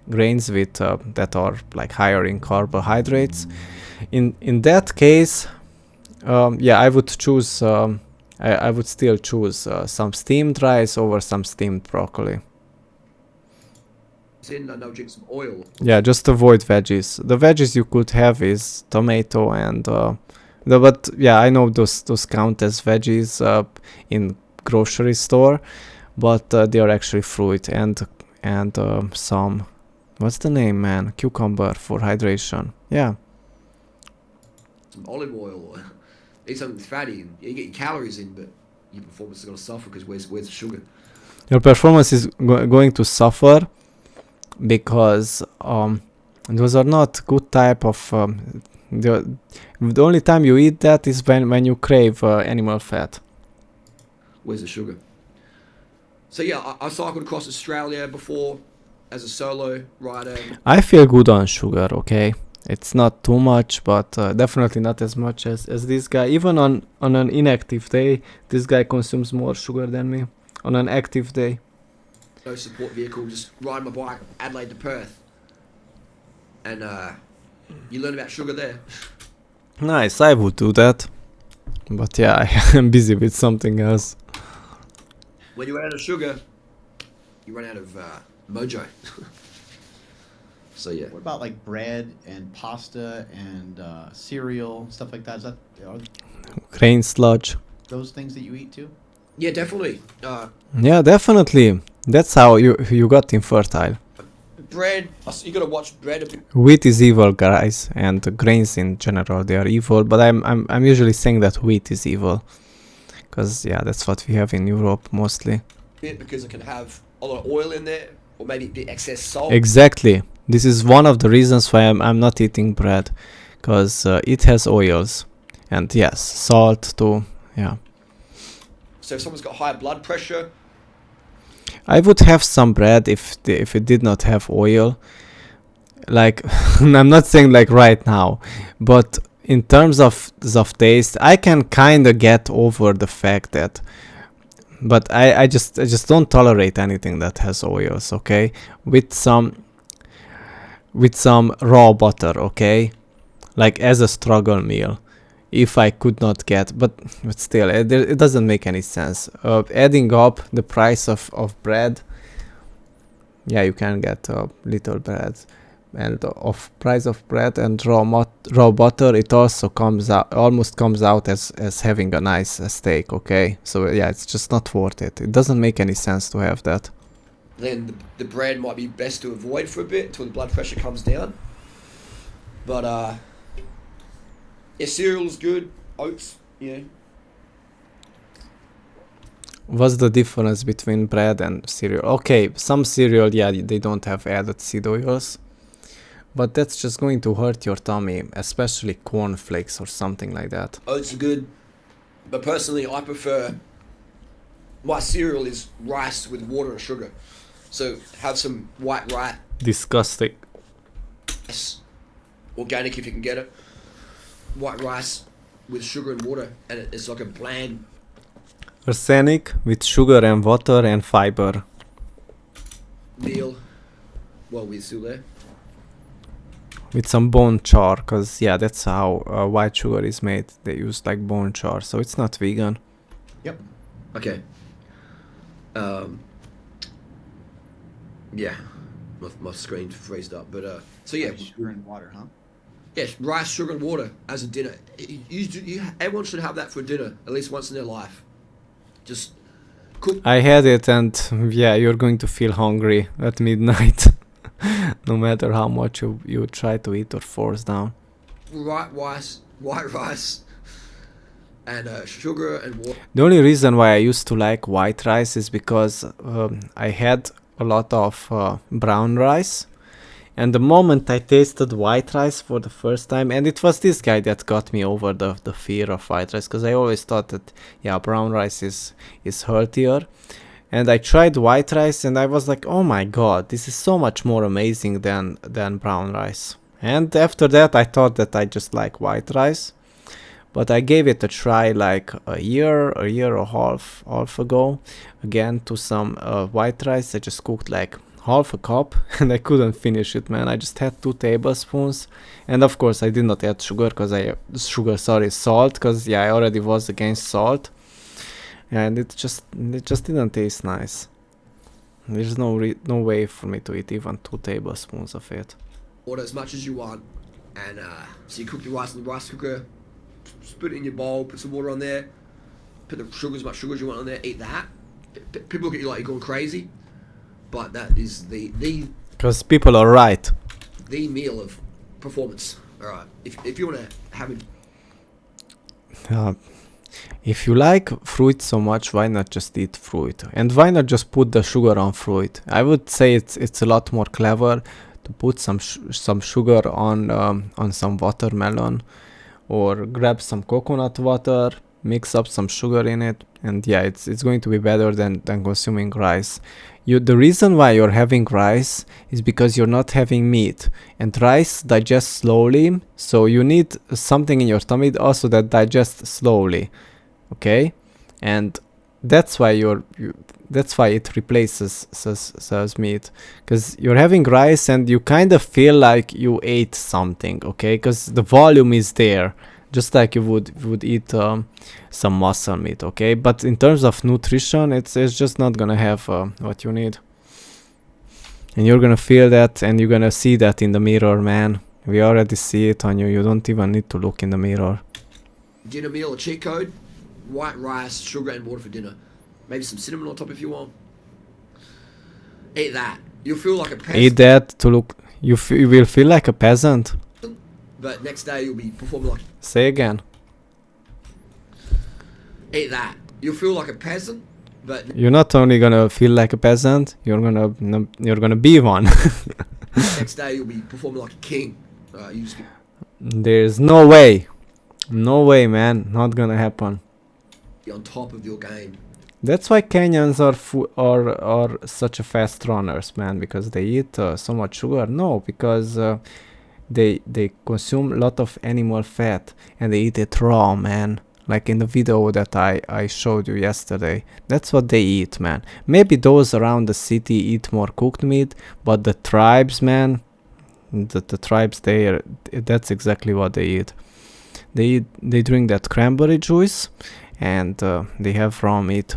grains with that are like higher in carbohydrates. In that case, yeah, I would choose I would still choose some steamed rice over some steamed broccoli. In, and I'll drink some oil. Yeah, just avoid veggies. The veggies you could have is tomato and but yeah, I know those count as veggies in grocery store, but they are actually fruit and some, what's the name, man? Cucumber for hydration. Yeah. Some olive oil, or eat something fatty, and you get your calories in, but your performance is going to suffer because where's the sugar? Your performance is going to suffer because those are not good type of the only time you eat that is when you crave animal fat. Where's the sugar? So yeah, I cycled across Australia before as a solo rider. I feel good on sugar, okay? It's not too much, but definitely not as much as this guy. Even on an inactive day, this guy consumes more sugar than me on an active day. No support vehicle, just ride my bike Adelaide to Perth, and you learn about sugar there. Nice, I would do that, but yeah, I am busy with something else. When you run out of sugar, you run out of mojo. So yeah. What about like bread and pasta and cereal, stuff like that? Is that, are Grain sludge. those things that you eat too? Yeah, definitely. Yeah, definitely. That's how you got infertile. Bread. You gotta watch bread. Wheat is evil, guys, and grains in general, they are evil. But I'm usually saying that wheat is evil, because yeah, that's what we have in Europe mostly. Because it can have a lot of oil in there, or maybe the excess salt. Exactly. This is one of the reasons why I'm not eating bread, because it has oils, and yes, salt too. Yeah. So if someone's got high blood pressure, I would have some bread if it did not have oil. Like, I'm not saying like right now, but in terms of taste, I can kind of get over the fact that, but I just don't tolerate anything that has oils. Okay, with some raw butter. Okay, like as a struggle meal. If I could not get, but still, it doesn't make any sense. Adding up the price of bread, yeah, you can get little bread, and of price of bread and raw butter, it also almost comes out as having a nice steak. Okay, so yeah, it's just not worth it. It doesn't make any sense to have that. then the bread might be best to avoid for a bit until the blood pressure comes down. But yeah, cereal's good. Oats, yeah. What's the difference between bread and cereal? Okay, some cereal, yeah, they don't have added seed oils, but that's just going to hurt your tummy, especially cornflakes or something like that. Oats are good, but personally, I prefer my cereal is rice with water and sugar. So have some white rice, Disgusting. organic if you can get it. White rice with sugar and water, and it's like a bland Arsenic with sugar and water and fiber. meal. Well, we're still there. With some bone char, because yeah, that's how white sugar is made. They use like bone char, so it's not vegan. Yep. Okay. Yeah, my screen freezed up, but so yeah, Sugar and water, huh? yes, rice, sugar, and water as a dinner. Everyone should have that for dinner at least once in their life. Just cook. I had it, and yeah, you're going to feel hungry at midnight, no matter how much you try to eat or force down. White rice, and sugar and water. The only reason why I used to like white rice is because I had a lot of brown rice, and the moment I tasted white rice for the first time, and it was this guy that got me over the fear of white rice, because I always thought that yeah, brown rice is healthier, and I tried white rice and I was like, oh my god, this is so much more amazing than brown rice. And after that I thought that I just like white rice, but I gave it a try like a year and a half ago. Again, to some white rice. I just cooked like half a cup and I couldn't finish it, man. I just had 2 tablespoons, and of course I did not add sugar because salt, because yeah, I already was against salt, and it just didn't taste nice. There's no way for me to eat even 2 tablespoons of it. Water as much as you want, and so you cook your rice in the rice cooker, put it in your bowl, put some water on there, put the sugar, as much sugar as you want on there, eat that. People look at you like you're going crazy, but that is the because people are right. The meal of performance. All right, if you want to have it. If you like fruit so much, why not just eat fruit? And why not just put the sugar on fruit? I would say it's a lot more clever to put some sugar on some watermelon, or grab some coconut water, mix up some sugar in it, and yeah, it's going to be better than consuming rice. The reason why you're having rice is because you're not having meat, and rice digests slowly, so you need something in your tummy also that digests slowly. Okay, and that's why that's why it replaces meat, because you're having rice and you kind of feel like you ate something. Okay, because the volume is there, just like you would eat some muscle meat. Okay, but in terms of nutrition, it's just not gonna have what you need, and you're gonna feel that, and you're gonna see that in the mirror, man. We already see it on you. You don't even need to look in the mirror. Dinner meal, a cheat code: white rice, sugar, and water for dinner. Maybe some cinnamon on top if you want. Eat that. You'll feel like a peasant. Eat that to look. You will feel like a peasant. But next day you'll be performing like. Say again. Eat that. You'll feel like a peasant, but you're not only gonna feel like a peasant. You're gonna be one. Next day you'll be performing like a king. You just There's no way. No way, man. Not gonna happen. Be on top of your game. That's why Kenyans are such a fast runners, man, because they eat so much sugar. No, because they consume a lot of animal fat, and they eat it raw, man. Like in the video that I showed you yesterday. That's what they eat, man. Maybe those around the city eat more cooked meat, but the tribes, man, the tribes there, that's exactly what they eat. They drink that cranberry juice, and they have raw meat.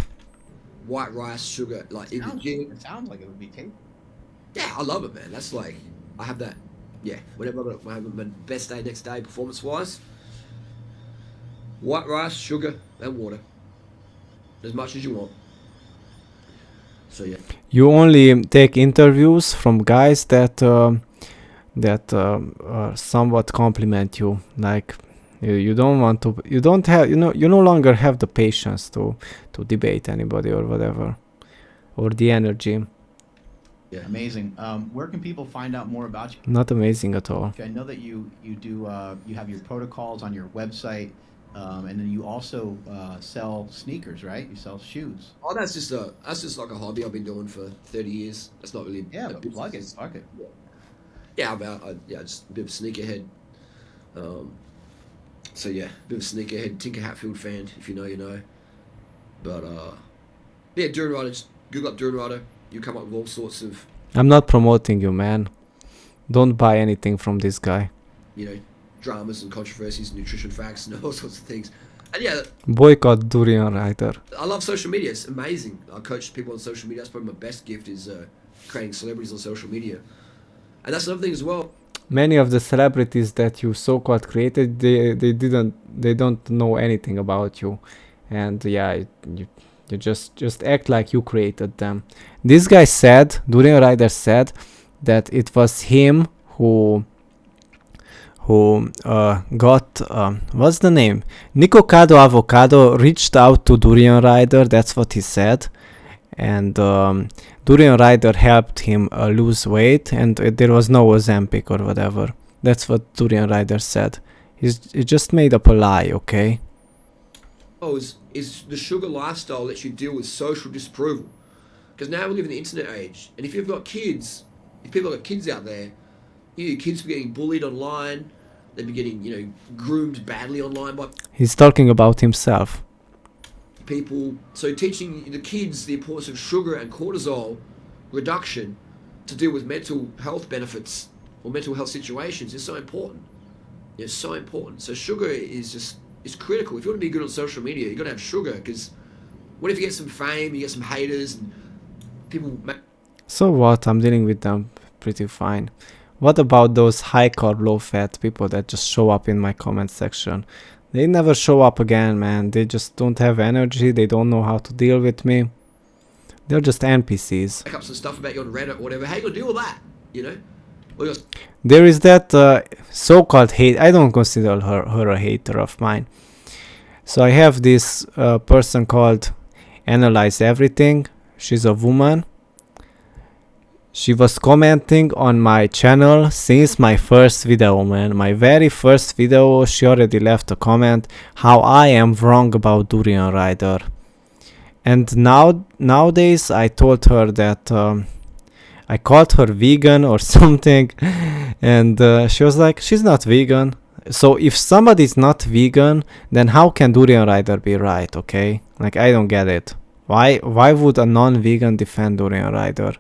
White rice, sugar, like in the gym. It sounds like it would be tasty. Yeah, I love it, man. That's like, I have that. Yeah, whenever I have my best day next day, performance-wise. White rice, sugar, and water. As much as you want. So yeah. You only take interviews from guys that somewhat compliment you. Like you don't want to. You don't have. You no longer have the patience to debate anybody or whatever, or the energy. Yeah, amazing. Where can people find out more about you? Not amazing at all. Okay, I know that you do you have your protocols on your website, and then you also sell sneakers, right? You sell shoes. Oh, that's just like a hobby I've been doing for 30 years. That's not really. Yeah, but plug it. Yeah, just a bit of a sneakerhead. So yeah, a bit of a sneakerhead, Tinker Hatfield fan. If you know, you know. But yeah, Durianrider. Just Google up Durianrider. You come up with all sorts of. I'm not promoting you, man. Don't buy anything from this guy. You know, dramas and controversies, nutrition facts, and all sorts of things. And yeah, boycott Durianrider. I love social media. It's amazing. I coach people on social media. That's probably my best gift is creating celebrities on social media. And that's another thing as well. Many of the celebrities that you so-called created, they don't know anything about you, and yeah, you just act like you created them. This guy said, Durianrider said, that it was him who got what's the name? Nicocado Avocado reached out to Durianrider. That's what he said, and Durianrider helped him lose weight, and there was no Ozempic or whatever. That's what Durianrider said. He just made up a lie, okay? Oh, is the sugar lifestyle lets you deal with social disapproval. Because now we live in the internet age, and if you've got kids, if people have got kids out there, your kids are getting bullied online, They'd be getting, you know, groomed badly online by He's talking about himself. people. So teaching the kids the importance of sugar and cortisol reduction to deal with mental health benefits or mental health situations is so important. It's so important. So sugar is critical. If you want to be good on social media, you've got to have sugar, because what if you get some fame, you get some haters, and people... So what? I'm dealing with them pretty fine. What about those high carb, low fat people that just show up in my comment section? They never show up again, man. They just don't have energy. They don't know how to deal with me. They're just NPCs. Make up some stuff about you on Reddit or whatever. How you gonna deal with that? You know? Or you're... There is that so-called hate. I don't consider her a hater of mine. So I have this person called Analyze Everything. She's a woman. She was commenting on my channel since my first video, man. My very first video, she already left a comment how I am wrong about Durianrider. And nowadays I told her that I called her vegan or something, and she was like, she's not vegan. So if somebody's not vegan, then how can Durianrider be right, okay? Like, I don't get it. Why would a non-vegan defend Durianrider?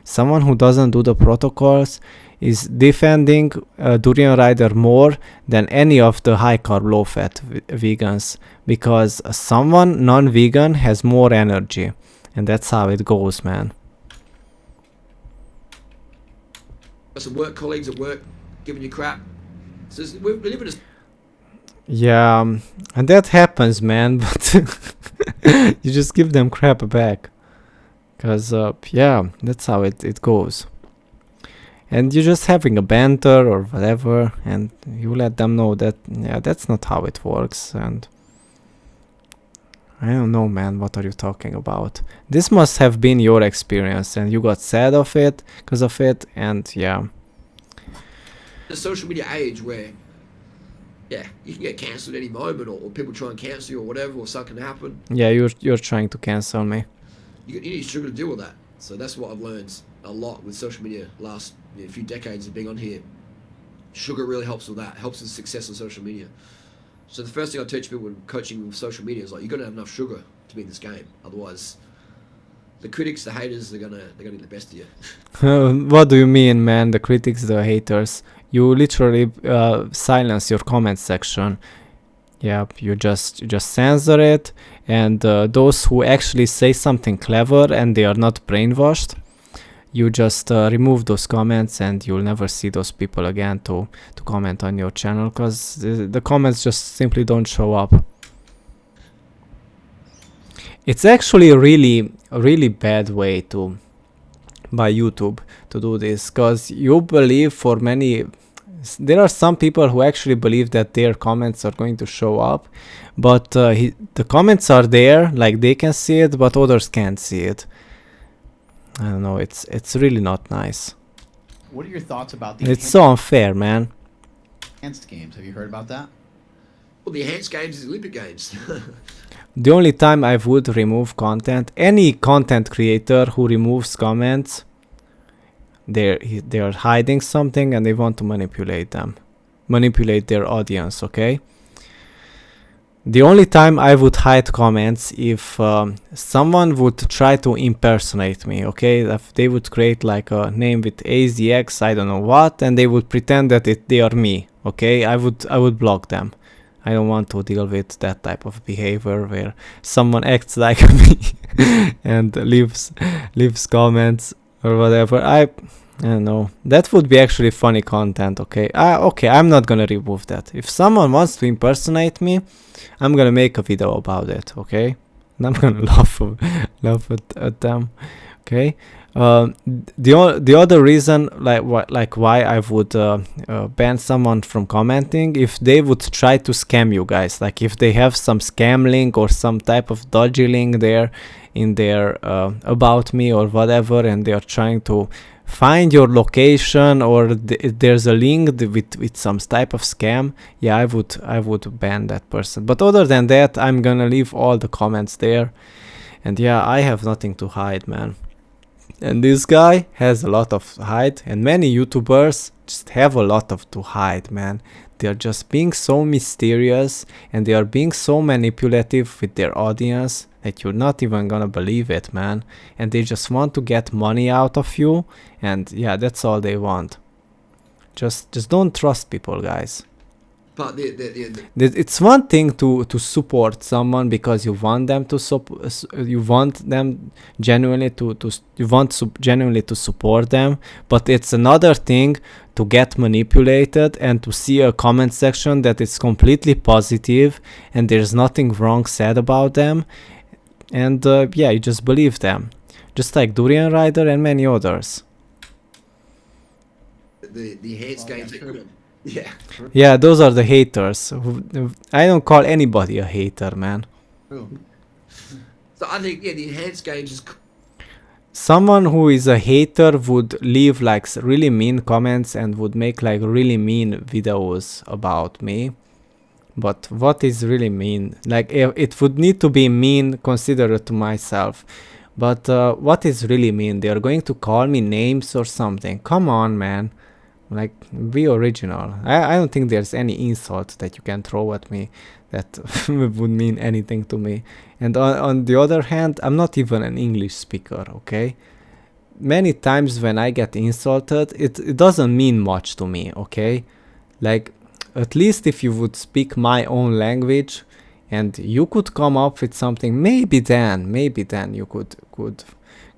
Someone who doesn't do the protocols is defending Durianrider more than any of the high carb, low fat vegans, because someone non-vegan has more energy, and that's how it goes, man. Some work colleagues at work giving you crap. So we live in a... Yeah, and that happens, man, but you just give them crap back. Because, yeah, that's how it goes. And you're just having a banter or whatever, and you let them know that, yeah, that's not how it works. And I don't know, man, what are you talking about? This must have been your experience, and you got sad of it, because of it, and yeah. The social media age where, yeah, you can get cancelled any moment, or people try and cancel you or whatever, or something can happen. Yeah, you're trying to cancel me. You need sugar to deal with that. So that's what I've learned a lot with social media last few decades of being on here. Sugar really helps with that, helps with success on social media. So the first thing I teach people when coaching with social media is like, you've got to have enough sugar to be in this game. Otherwise, the critics, the haters, they're gonna get the best of you. What do you mean, man? The critics, the haters? You literally silence your comment section. Yeah, you just censor it, and those who actually say something clever and they are not brainwashed, you just remove those comments, and you'll never see those people again to comment on your channel, because the comments just simply don't show up. It's actually a really bad way by YouTube to do this, because you believe for many... There are some people who actually believe that their comments are going to show up, but the comments are there, like they can see it, but others can't see it. I don't know, it's really not nice. What are your thoughts about the It's so unfair, man. enhanced games? Have you heard about that? Well, the enhanced games is Olympic Games. The only time I would remove content, any content creator who removes comments, they're hiding something and they want to manipulate their audience, okay? The only time I would hide comments if someone would try to impersonate me, okay? If they would create like a name with AZX, I don't know what, and they would pretend that they are me, okay? I would block them. I don't want to deal with that type of behavior where someone acts like me and leaves comments or whatever. I don't know. That would be actually funny content, okay? Okay, I'm not gonna remove that. If someone wants to impersonate me, I'm gonna make a video about it, okay? And I'm gonna laugh at them, okay? The other reason, like why I would ban someone from commenting, if they would try to scam you guys, like if they have some scam link or some type of dodgy link there in their about me or whatever, and they are trying to find your location, or there's a link with some type of scam, yeah, I would ban that person. But other than that, I'm gonna leave all the comments there, and yeah, I have nothing to hide, man. And this guy has a lot of hide, and many YouTubers just have a lot of to hide, man. They are just being so mysterious, and they are being so manipulative with their audience that you're not even gonna believe it, man. And they just want to get money out of you, and yeah, that's all they want. Just don't trust people, guys. But It's one thing to support someone because you want them to you want them genuinely genuinely to support them, but it's another thing to get manipulated and to see a comment section that is completely positive and there's nothing wrong said about them, and yeah, you just believe them, just like Durianrider and many others. the hate games. Yeah. Yeah, those are the haters. I don't call anybody a hater, man. True. So I think the enhanced games is Someone who is a hater would leave like really mean comments and would make like really mean videos about me. But what is really mean? Like it would need to be mean considerate to myself. But what is really mean? They are going to call me names or something. Come on, man. Like, be original. I don't think there's any insult that you can throw at me that would mean anything to me. And on the other hand, I'm not even an English speaker, okay? Many times when I get insulted, it doesn't mean much to me, okay? Like, at least if you would speak my own language and you could come up with something, maybe then you could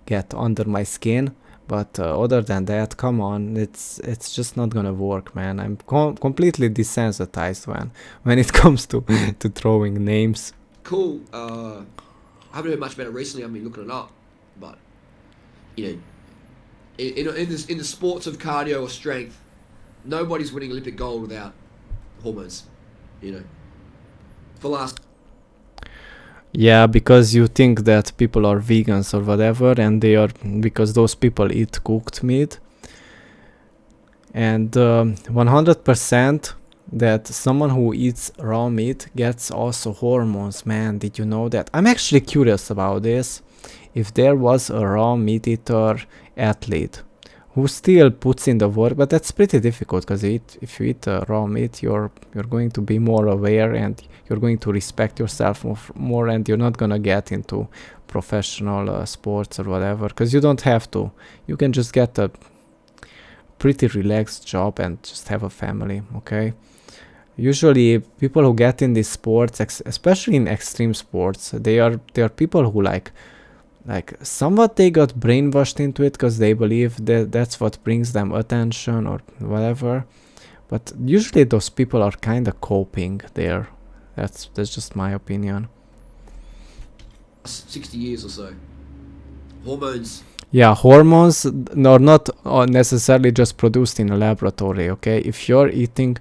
get under my skin. But other than that, come on, it's just not gonna work, man. I'm completely desensitized when it comes to throwing names. cool. I haven't heard much about it recently. I've been looking it up, but in the sports of cardio or strength, nobody's winning Olympic gold without hormones. For last. Yeah, because you think that people are vegans or whatever, and they are, because those people eat cooked meat. And 100% that someone who eats raw meat gets also hormones, man. Did you know that? I'm actually curious about this. If there was a raw meat eater athlete who still puts in the work, but that's pretty difficult because if you eat raw meat, you're going to be more aware and you're going to respect yourself more, and you're not gonna get into professional sports or whatever, because you don't have to. You can just get a pretty relaxed job and just have a family, okay? Usually people who get in these sports, especially in extreme sports, they are people who like somewhat they got brainwashed into it because they believe that that's what brings them attention or whatever. But usually those people are kind of coping there. That's just my opinion. 60 years or so. Hormones. Yeah, hormones are not necessarily just produced in a laboratory, okay? If you're eating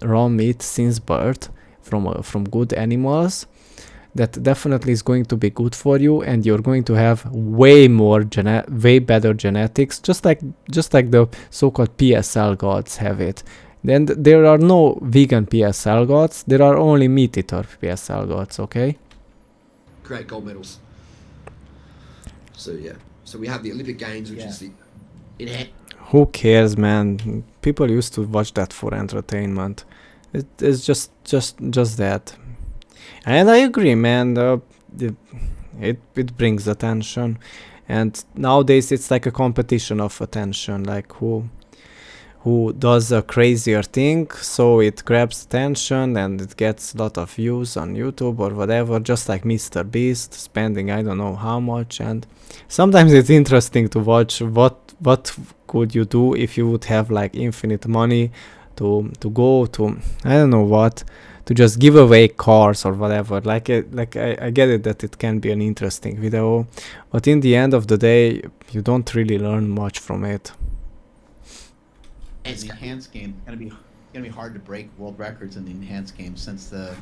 raw meat since birth from good animals, that definitely is going to be good for you, and you're going to have way better genetics, just like the so-called PSL gods have it. Then there are no vegan PSL gods, there are only meat eater PSL gods, okay? Great gold medals. So yeah. So we have the Olympic Games, which is the Who cares, man? People used to watch that for entertainment. It's just that. And I agree, man. It brings attention, and nowadays it's like a competition of attention. Like who does a crazier thing, so it grabs attention and it gets a lot of views on YouTube or whatever. Just like Mr. Beast spending I don't know how much, and sometimes it's interesting to watch what could you do if you would have like infinite money to go to I don't know what. To just give away cars or whatever. I get it that it can be an interesting video, but in the end of the day, you don't really learn much from it. And the enhanced game gonna be hard to break world records in the enhanced game since the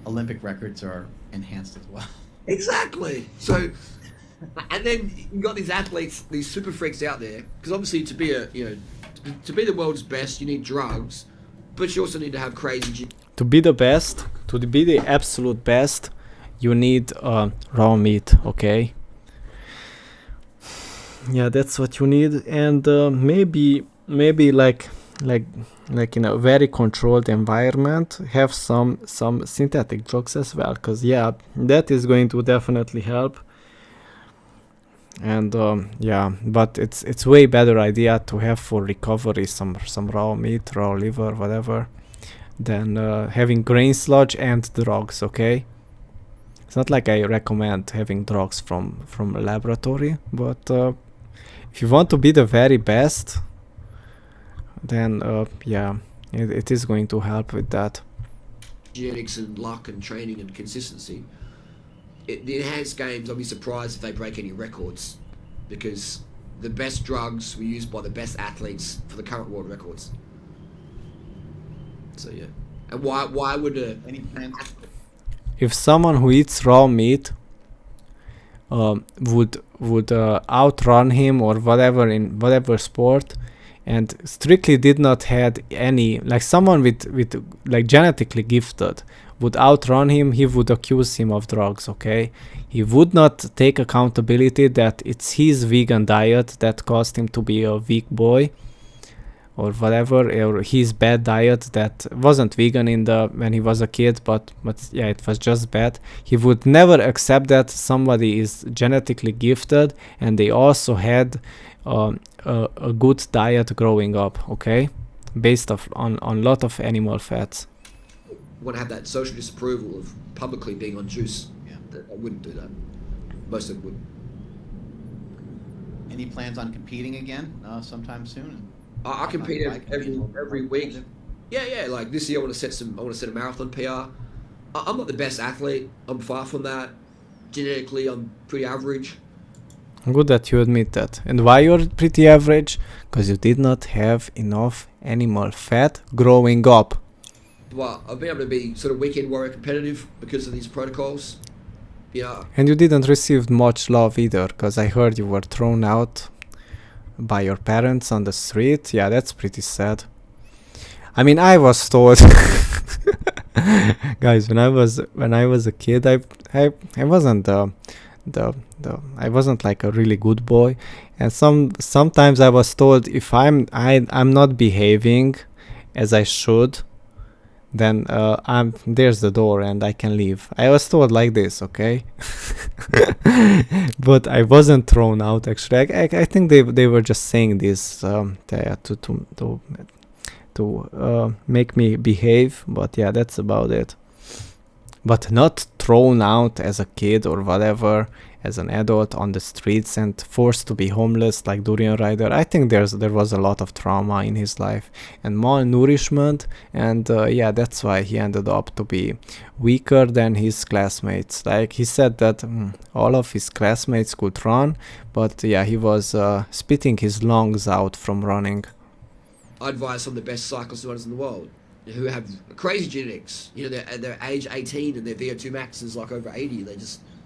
Olympic records are enhanced as well. Exactly. So, and then you got these athletes, these super freaks out there, because obviously to be to be the world's best, you need drugs, but you also need to have crazy. To be the best, to be the absolute best, you need raw meat, okay? yeah, that's what you need. And maybe like in a very controlled environment, have some synthetic drugs as well, because yeah, that is going to definitely help. And yeah, but it's way better idea to have for recovery some raw meat, raw liver, whatever, than having grain sludge and drugs. Okay, it's not like I recommend having drugs from a laboratory, but if you want to be the very best, then yeah, it is going to help with that. Genetics and luck and training and consistency. The enhanced games, I'll be surprised if they break any records, because the best drugs were used by the best athletes for the current world records. So yeah, and why would Any plans? If someone who eats raw meat would outrun him or whatever in whatever sport, and strictly did not had any, like someone with like genetically gifted would outrun him, he would accuse him of drugs. Okay, he would not take accountability that it's his vegan diet that caused him to be a weak boy, or whatever, or his bad diet that wasn't vegan in the when he was a kid, but yeah, it was just bad. He would never accept that somebody is genetically gifted and they also had a good diet growing up, okay, based on a lot of animal fats. want to have that social disapproval of publicly being on juice? Yeah. I wouldn't do that. Most of them would. Any plans on competing again sometime soon? I compete every week. Yeah. Like this year, I want to set a marathon PR. I'm not the best athlete. I'm far from that. Genetically, I'm pretty average. Good that you admit that. And why you're pretty average? Because you did not have enough animal fat growing up. But I've been able to be sort of weekend warrior competitive because of these protocols. Yeah. And you didn't receive much love either, because I heard you were thrown out by your parents on the street. Yeah, that's pretty sad. I mean, I was told, guys, when I was a kid, I wasn't I wasn't like a really good boy, and sometimes I was told if I'm not behaving as I should, then there's the door and I can leave. I was told like this, okay? But I wasn't thrown out actually. I think they were just saying this to make me behave, but yeah, that's about it. But not thrown out as a kid or whatever, as an adult on the streets and forced to be homeless like Durianrider. I think there was a lot of trauma in his life and malnourishment, and yeah, that's why he ended up to be weaker than his classmates. Like he said that all of his classmates could run, but yeah, he was spitting his lungs out from running. I advise some of the best cyclist runners in the world who have crazy genetics. You know, they're age 18 and their VO2 max is like over 80.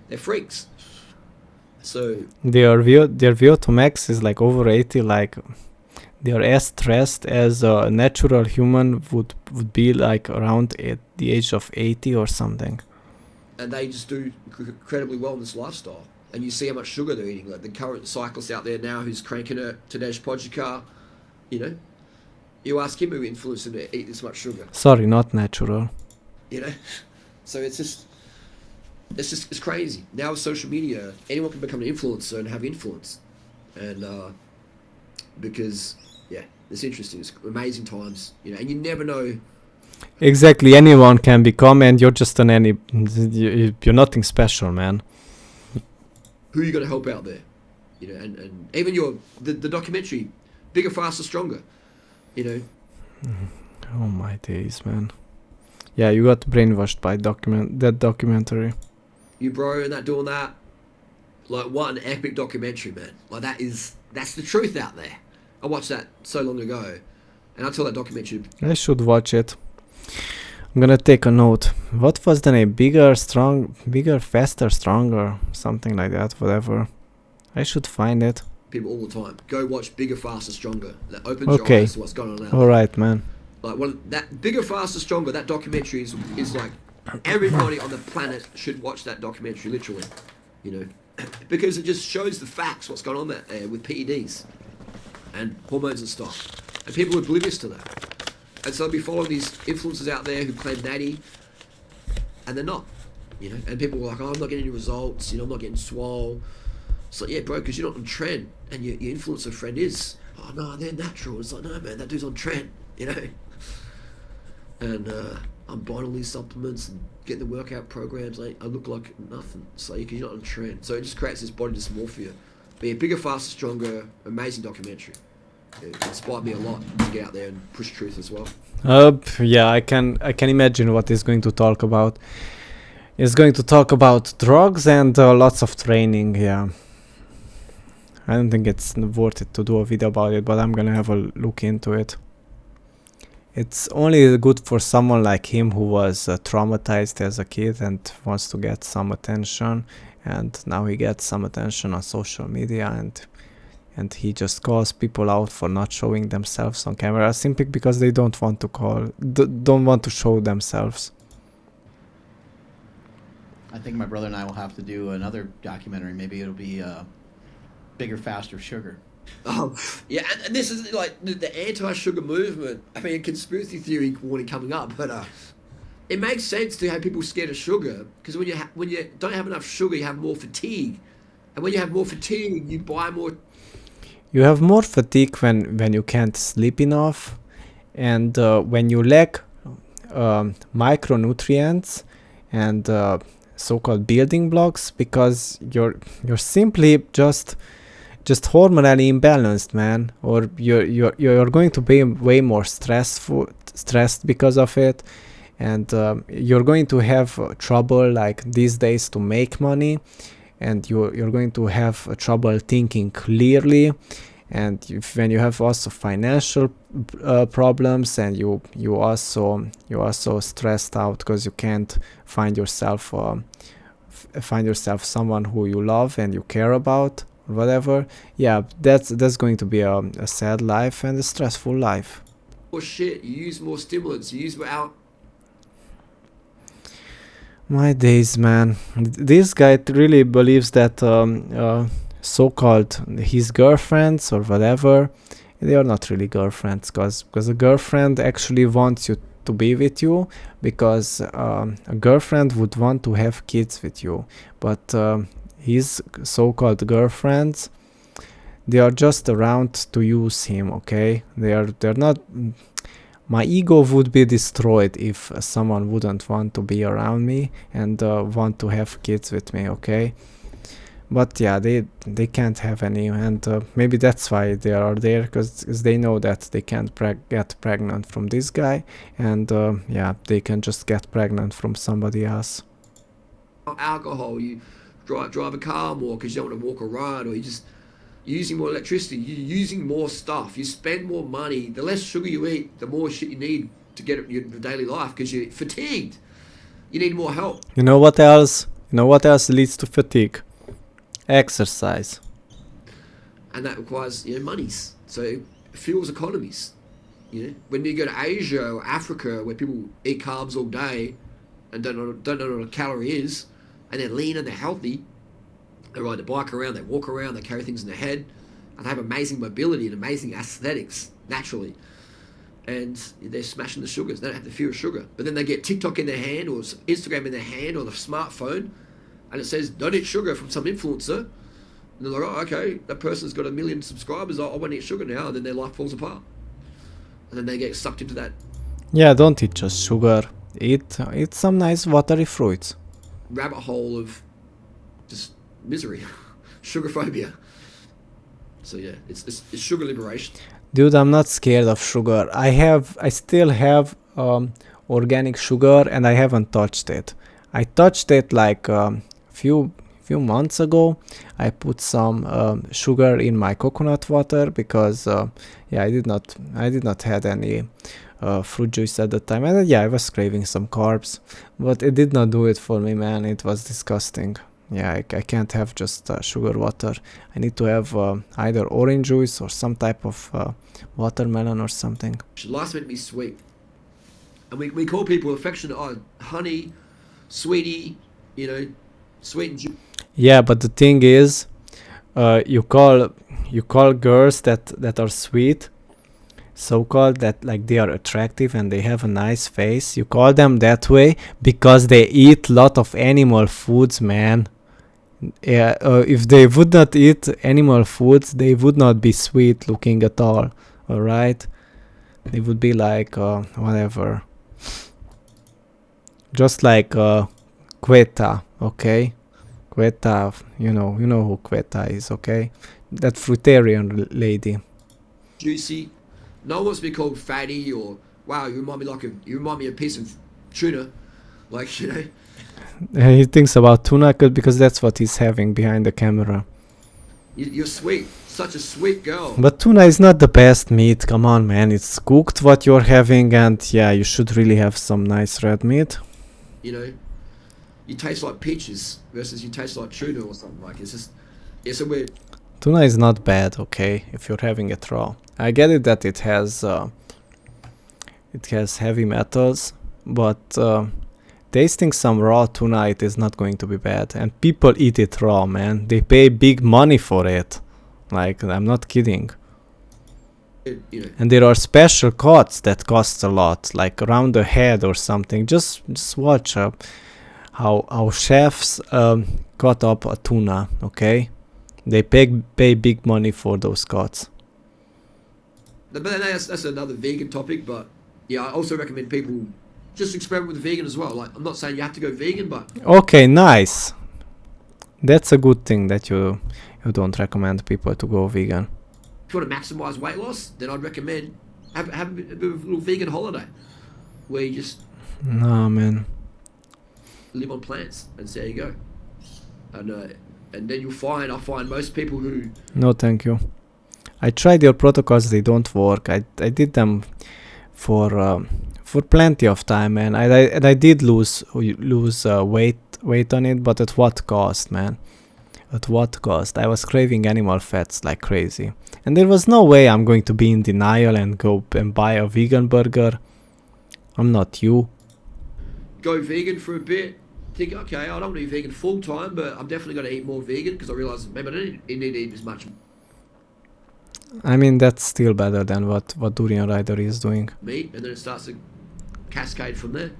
They're freaks. So their VO2 max is like over 80. Like they're as stressed as a natural human would be, like around the age of 80 or something. And they just do incredibly well in this lifestyle. And you see how much sugar they're eating. Like the current cyclist out there now who's cranking a Tadej Pogacar, you know, you ask him who influenced him to eat this much sugar. Sorry, not natural. You know, so it's crazy. Now with social media, anyone can become an influencer and have influence, and because yeah, it's interesting. It's amazing times, you know, and you never know. Exactly, anyone can become, and you're just you're nothing special, man. Who are you going to help out there, you know, and even the documentary, Bigger, Faster, Stronger. You know. Oh my days, man. Yeah, you got brainwashed by that documentary. You bro, and doing that. Like, what an epic documentary, man. Like, that's the truth out there. I watched that so long ago, and I tell that documentary. I should watch it. I'm gonna take a note. What was the name? Bigger, faster, stronger, something like that. Whatever. I should find it. People all the time. Go watch Bigger, Faster, Stronger. That opens your eyes to what's going on out there. All right, man. Like that Bigger, Faster, Stronger. That documentary is like everybody on the planet should watch that documentary. Literally, you know. because it just shows the facts, what's going on there with PEDs and hormones and stuff. And people are oblivious to that. And so they'll be following these influencers out there who claim natty, and they're not. You know, and people are like, oh, I'm not getting any results, you know, I'm not getting swole. It's like, yeah, bro, because you're not on trend, and your influencer friend is. Oh, no, they're natural. It's like, no, man, that dude's on trend, you know. And I'm buying all these supplements and getting the workout programs. I look like nothing. It's like, because you're not on trend. So it just creates this body dysmorphia. But yeah, bigger, faster, stronger, amazing documentary. It inspired me a lot to get out there and push truth as well. Yeah, I can imagine what he's going to talk about. He's going to talk about drugs and lots of training. Yeah, I don't think it's worth it to do a video about it, but I'm gonna have a look into it. It's only good for someone like him who was traumatized as a kid and wants to get some attention, and now he gets some attention on social media, and he just calls people out for not showing themselves on camera simply because they don't want to show themselves. I think my brother and I will have to do another documentary. Maybe it'll be Bigger, Faster, Sugar. Oh, yeah, and this is like the anti-sugar movement. I mean, a conspiracy theory warning coming up, but it makes sense to have people scared of sugar, because when you don't have enough sugar, you have more fatigue, and when you have more fatigue, you buy more. You have more fatigue when you can't sleep enough, and when you lack micronutrients and so-called building blocks, because you're simply just hormonally imbalanced, man, or you're going to be way more stressed because of it, and you're going to have trouble like these days to make money, and you're going to have trouble thinking clearly, and when you have also financial problems, and you also stressed out because you can't find yourself someone who you love and you care about, or whatever. Yeah, that's going to be a sad life and a stressful life. More shit, you use more stimulants, you use more out. My days, man. This guy really believes that so-called his girlfriends or whatever, they are not really girlfriends, because a girlfriend actually wants you to be with you, because a girlfriend would want to have kids with you, but his so-called girlfriends, they are just around to use him. Okay, they're not. My ego would be destroyed if someone wouldn't want to be around me and want to have kids with me, okay? But yeah, they can't have any, and maybe that's why they are there, because they know that they can't get pregnant from this guy, and yeah, they can just get pregnant from somebody else. Alcohol, you drive a car more because you don't want to walk or ride, or you're using more electricity, you're using more stuff, you spend more money. The less sugar you eat, the more shit you need to get your daily life, because you're fatigued. You need more help. You know what else? Leads to fatigue? Exercise. And that requires, monies. So it fuels economies. When you go to Asia or Africa, where people eat carbs all day and don't know what a calorie is, and they're lean and they're healthy, they ride the bike around, they walk around, they carry things in their head, and they have amazing mobility and amazing aesthetics naturally. And they're smashing the sugars. They don't have the fear of sugar. But then they get TikTok in their hand, or Instagram in their hand, or the smartphone, and it says, don't eat sugar, from some influencer. And they're like, oh, okay, that person's got 1 million subscribers, I won't eat sugar now. And then their life falls apart. And then they get sucked into that. Yeah, don't eat just sugar. Eat some nice watery fruits. Rabbit hole of just misery. Sugar phobia. So yeah, it's sugar liberation. Dude, I'm not scared of sugar. I still have organic sugar, and I haven't touched it. I touched it like few months ago. I put some sugar in my coconut water because yeah, I did not had any fruit juice at the time, and yeah, I was craving some carbs, but it did not do it for me, man. It was disgusting. Yeah, I can't have just sugar water. I need to have either orange juice or some type of watermelon or something. Life's meant to be sweet, and we call people affectionate, oh, honey, sweetie, sweet and juicy. Yeah, but the thing is, you call girls that are sweet, so called, that like they are attractive and they have a nice face. You call them that way because they eat lot of animal foods, man. Yeah, if they would not eat animal foods, they would not be sweet looking at all. All right, they would be like whatever, just like Queta, okay? Queta, you know who Queta is, okay? That fruitarian lady. Juicy. No one wants to be called fatty or wow. You remind me of a piece of tuna, like you know. He thinks about tuna because that's what he's having behind the camera. You're sweet, such a sweet girl. But tuna is not the best meat. Come on, man. It's cooked what you're having, and yeah, you should really have some nice red meat. You know, you taste like peaches versus you taste like tuna or something. Like it's a weird. Tuna is not bad, okay, if you're having it raw. I get it that it has heavy metals, but tasting some raw tuna, it is not going to be bad. And people eat it raw, man. They pay big money for it. Like, I'm not kidding. You know, And there are special cuts that cost a lot, like around the head or something. Just watch how chefs cut up a tuna, okay? They pay big money for those cuts. but that's another vegan topic. But yeah, I also recommend people just experiment with vegan as well. Like I'm not saying you have to go vegan, but Okay, nice. That's a good thing that you don't recommend people to go vegan. if you want to maximize weight loss, then I'd recommend have a bit of a little vegan holiday where you just No, man. live on plants and see how you go. And then I find most people who No, thank you. I tried your protocols, they don't work. I did them for plenty of time, man. I did lose weight on it, but at what cost, man? At what cost? I was craving animal fats like crazy. And there was no way I'm going to be in denial and go and buy a vegan burger. I'm not you. go vegan for a bit, think, okay, I don't want to be vegan full time, but I'm definitely going to eat more vegan because I realise maybe I don't need to eat as much I mean, that's still better than what Durianrider is doing. meat, and then it starts to cascade from there.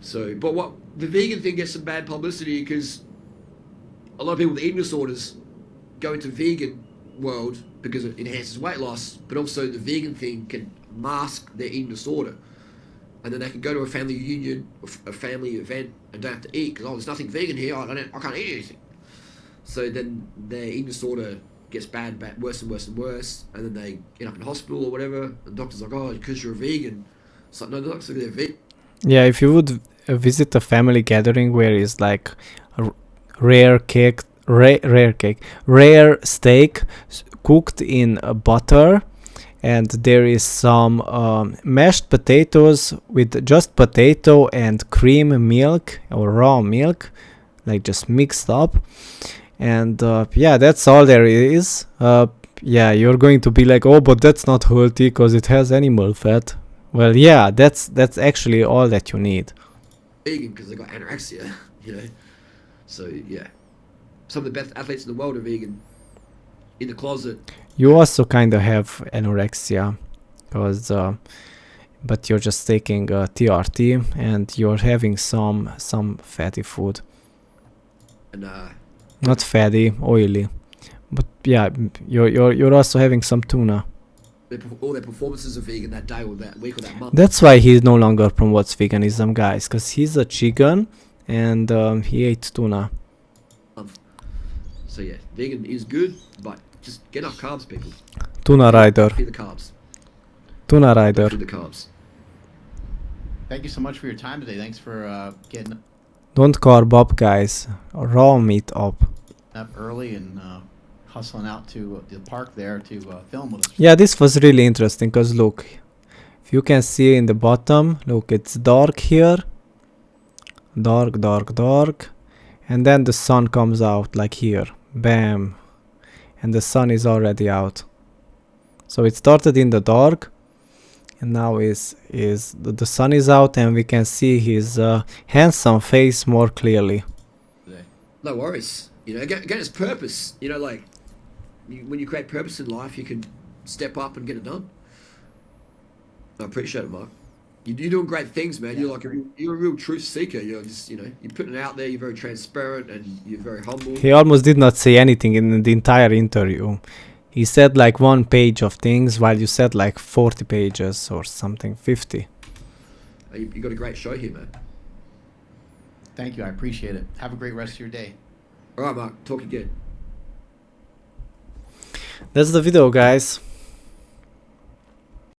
So, but what the vegan thing gets some bad publicity because a lot of people with eating disorders go into vegan world because it enhances weight loss, but also the vegan thing can mask their eating disorder, and then they can go to a family reunion or a family event and don't have to eat because there's nothing vegan here. I can't eat anything. So then their eating disorder gets bad, worse and worse and worse, and then they end up in hospital or whatever. And the doctor's like, "Oh, because you're a vegan." It's like, no, the doctor's like, they're vegan. Yeah, if you would visit a family gathering where is like rare steak cooked in butter, and there is some mashed potatoes with just potato and cream milk or raw milk, like just mixed up, and yeah, that's all there is. Yeah, you're going to be like, oh, but that's not healthy because it has animal fat. Well, yeah, that's actually all that you need. Vegan because they got anorexia, you know. So yeah, some of the best athletes in the world are vegan. In the closet. You also kind of have anorexia, because but you're just taking TRT and you're having some fatty food. And Not fatty, oily. But yeah, you're also having some tuna. all their performances are vegan that day or that week or that month. That's why he no longer promotes veganism, guys, because he's a chicken and he ate tuna. So yeah, vegan is good, but just get enough carbs, people. Tuna rider. Feed the carbs. Tuna rider. Feed the carbs. Thank you so much for your time today. Thanks for getting Don't carb up, guys. Raw meat up. up early and hustling out to the park there to film with us. Yeah, this was really interesting because look, if you can see in the bottom, look, it's dark here. Dark, dark, dark. And then the sun comes out like here. Bam. And the sun is already out. So it started in the dark. And now the sun is out and we can see his handsome face more clearly. No worries. You know, again, it's purpose. You know, like when you create purpose in life, you can step up and get it done. I appreciate it, Mark. You're doing great things, man. Yeah, You're a real truth seeker. You're just, you know, you're putting it out there. You're very transparent and you're very humble. He almost did not say anything in the entire interview. He said like 1 page of things while you said like 40 pages or something, 50. You got a great show here, man. Thank you. I appreciate it. Have a great rest of your day. All right, Mark. Talk again. That's the video, guys.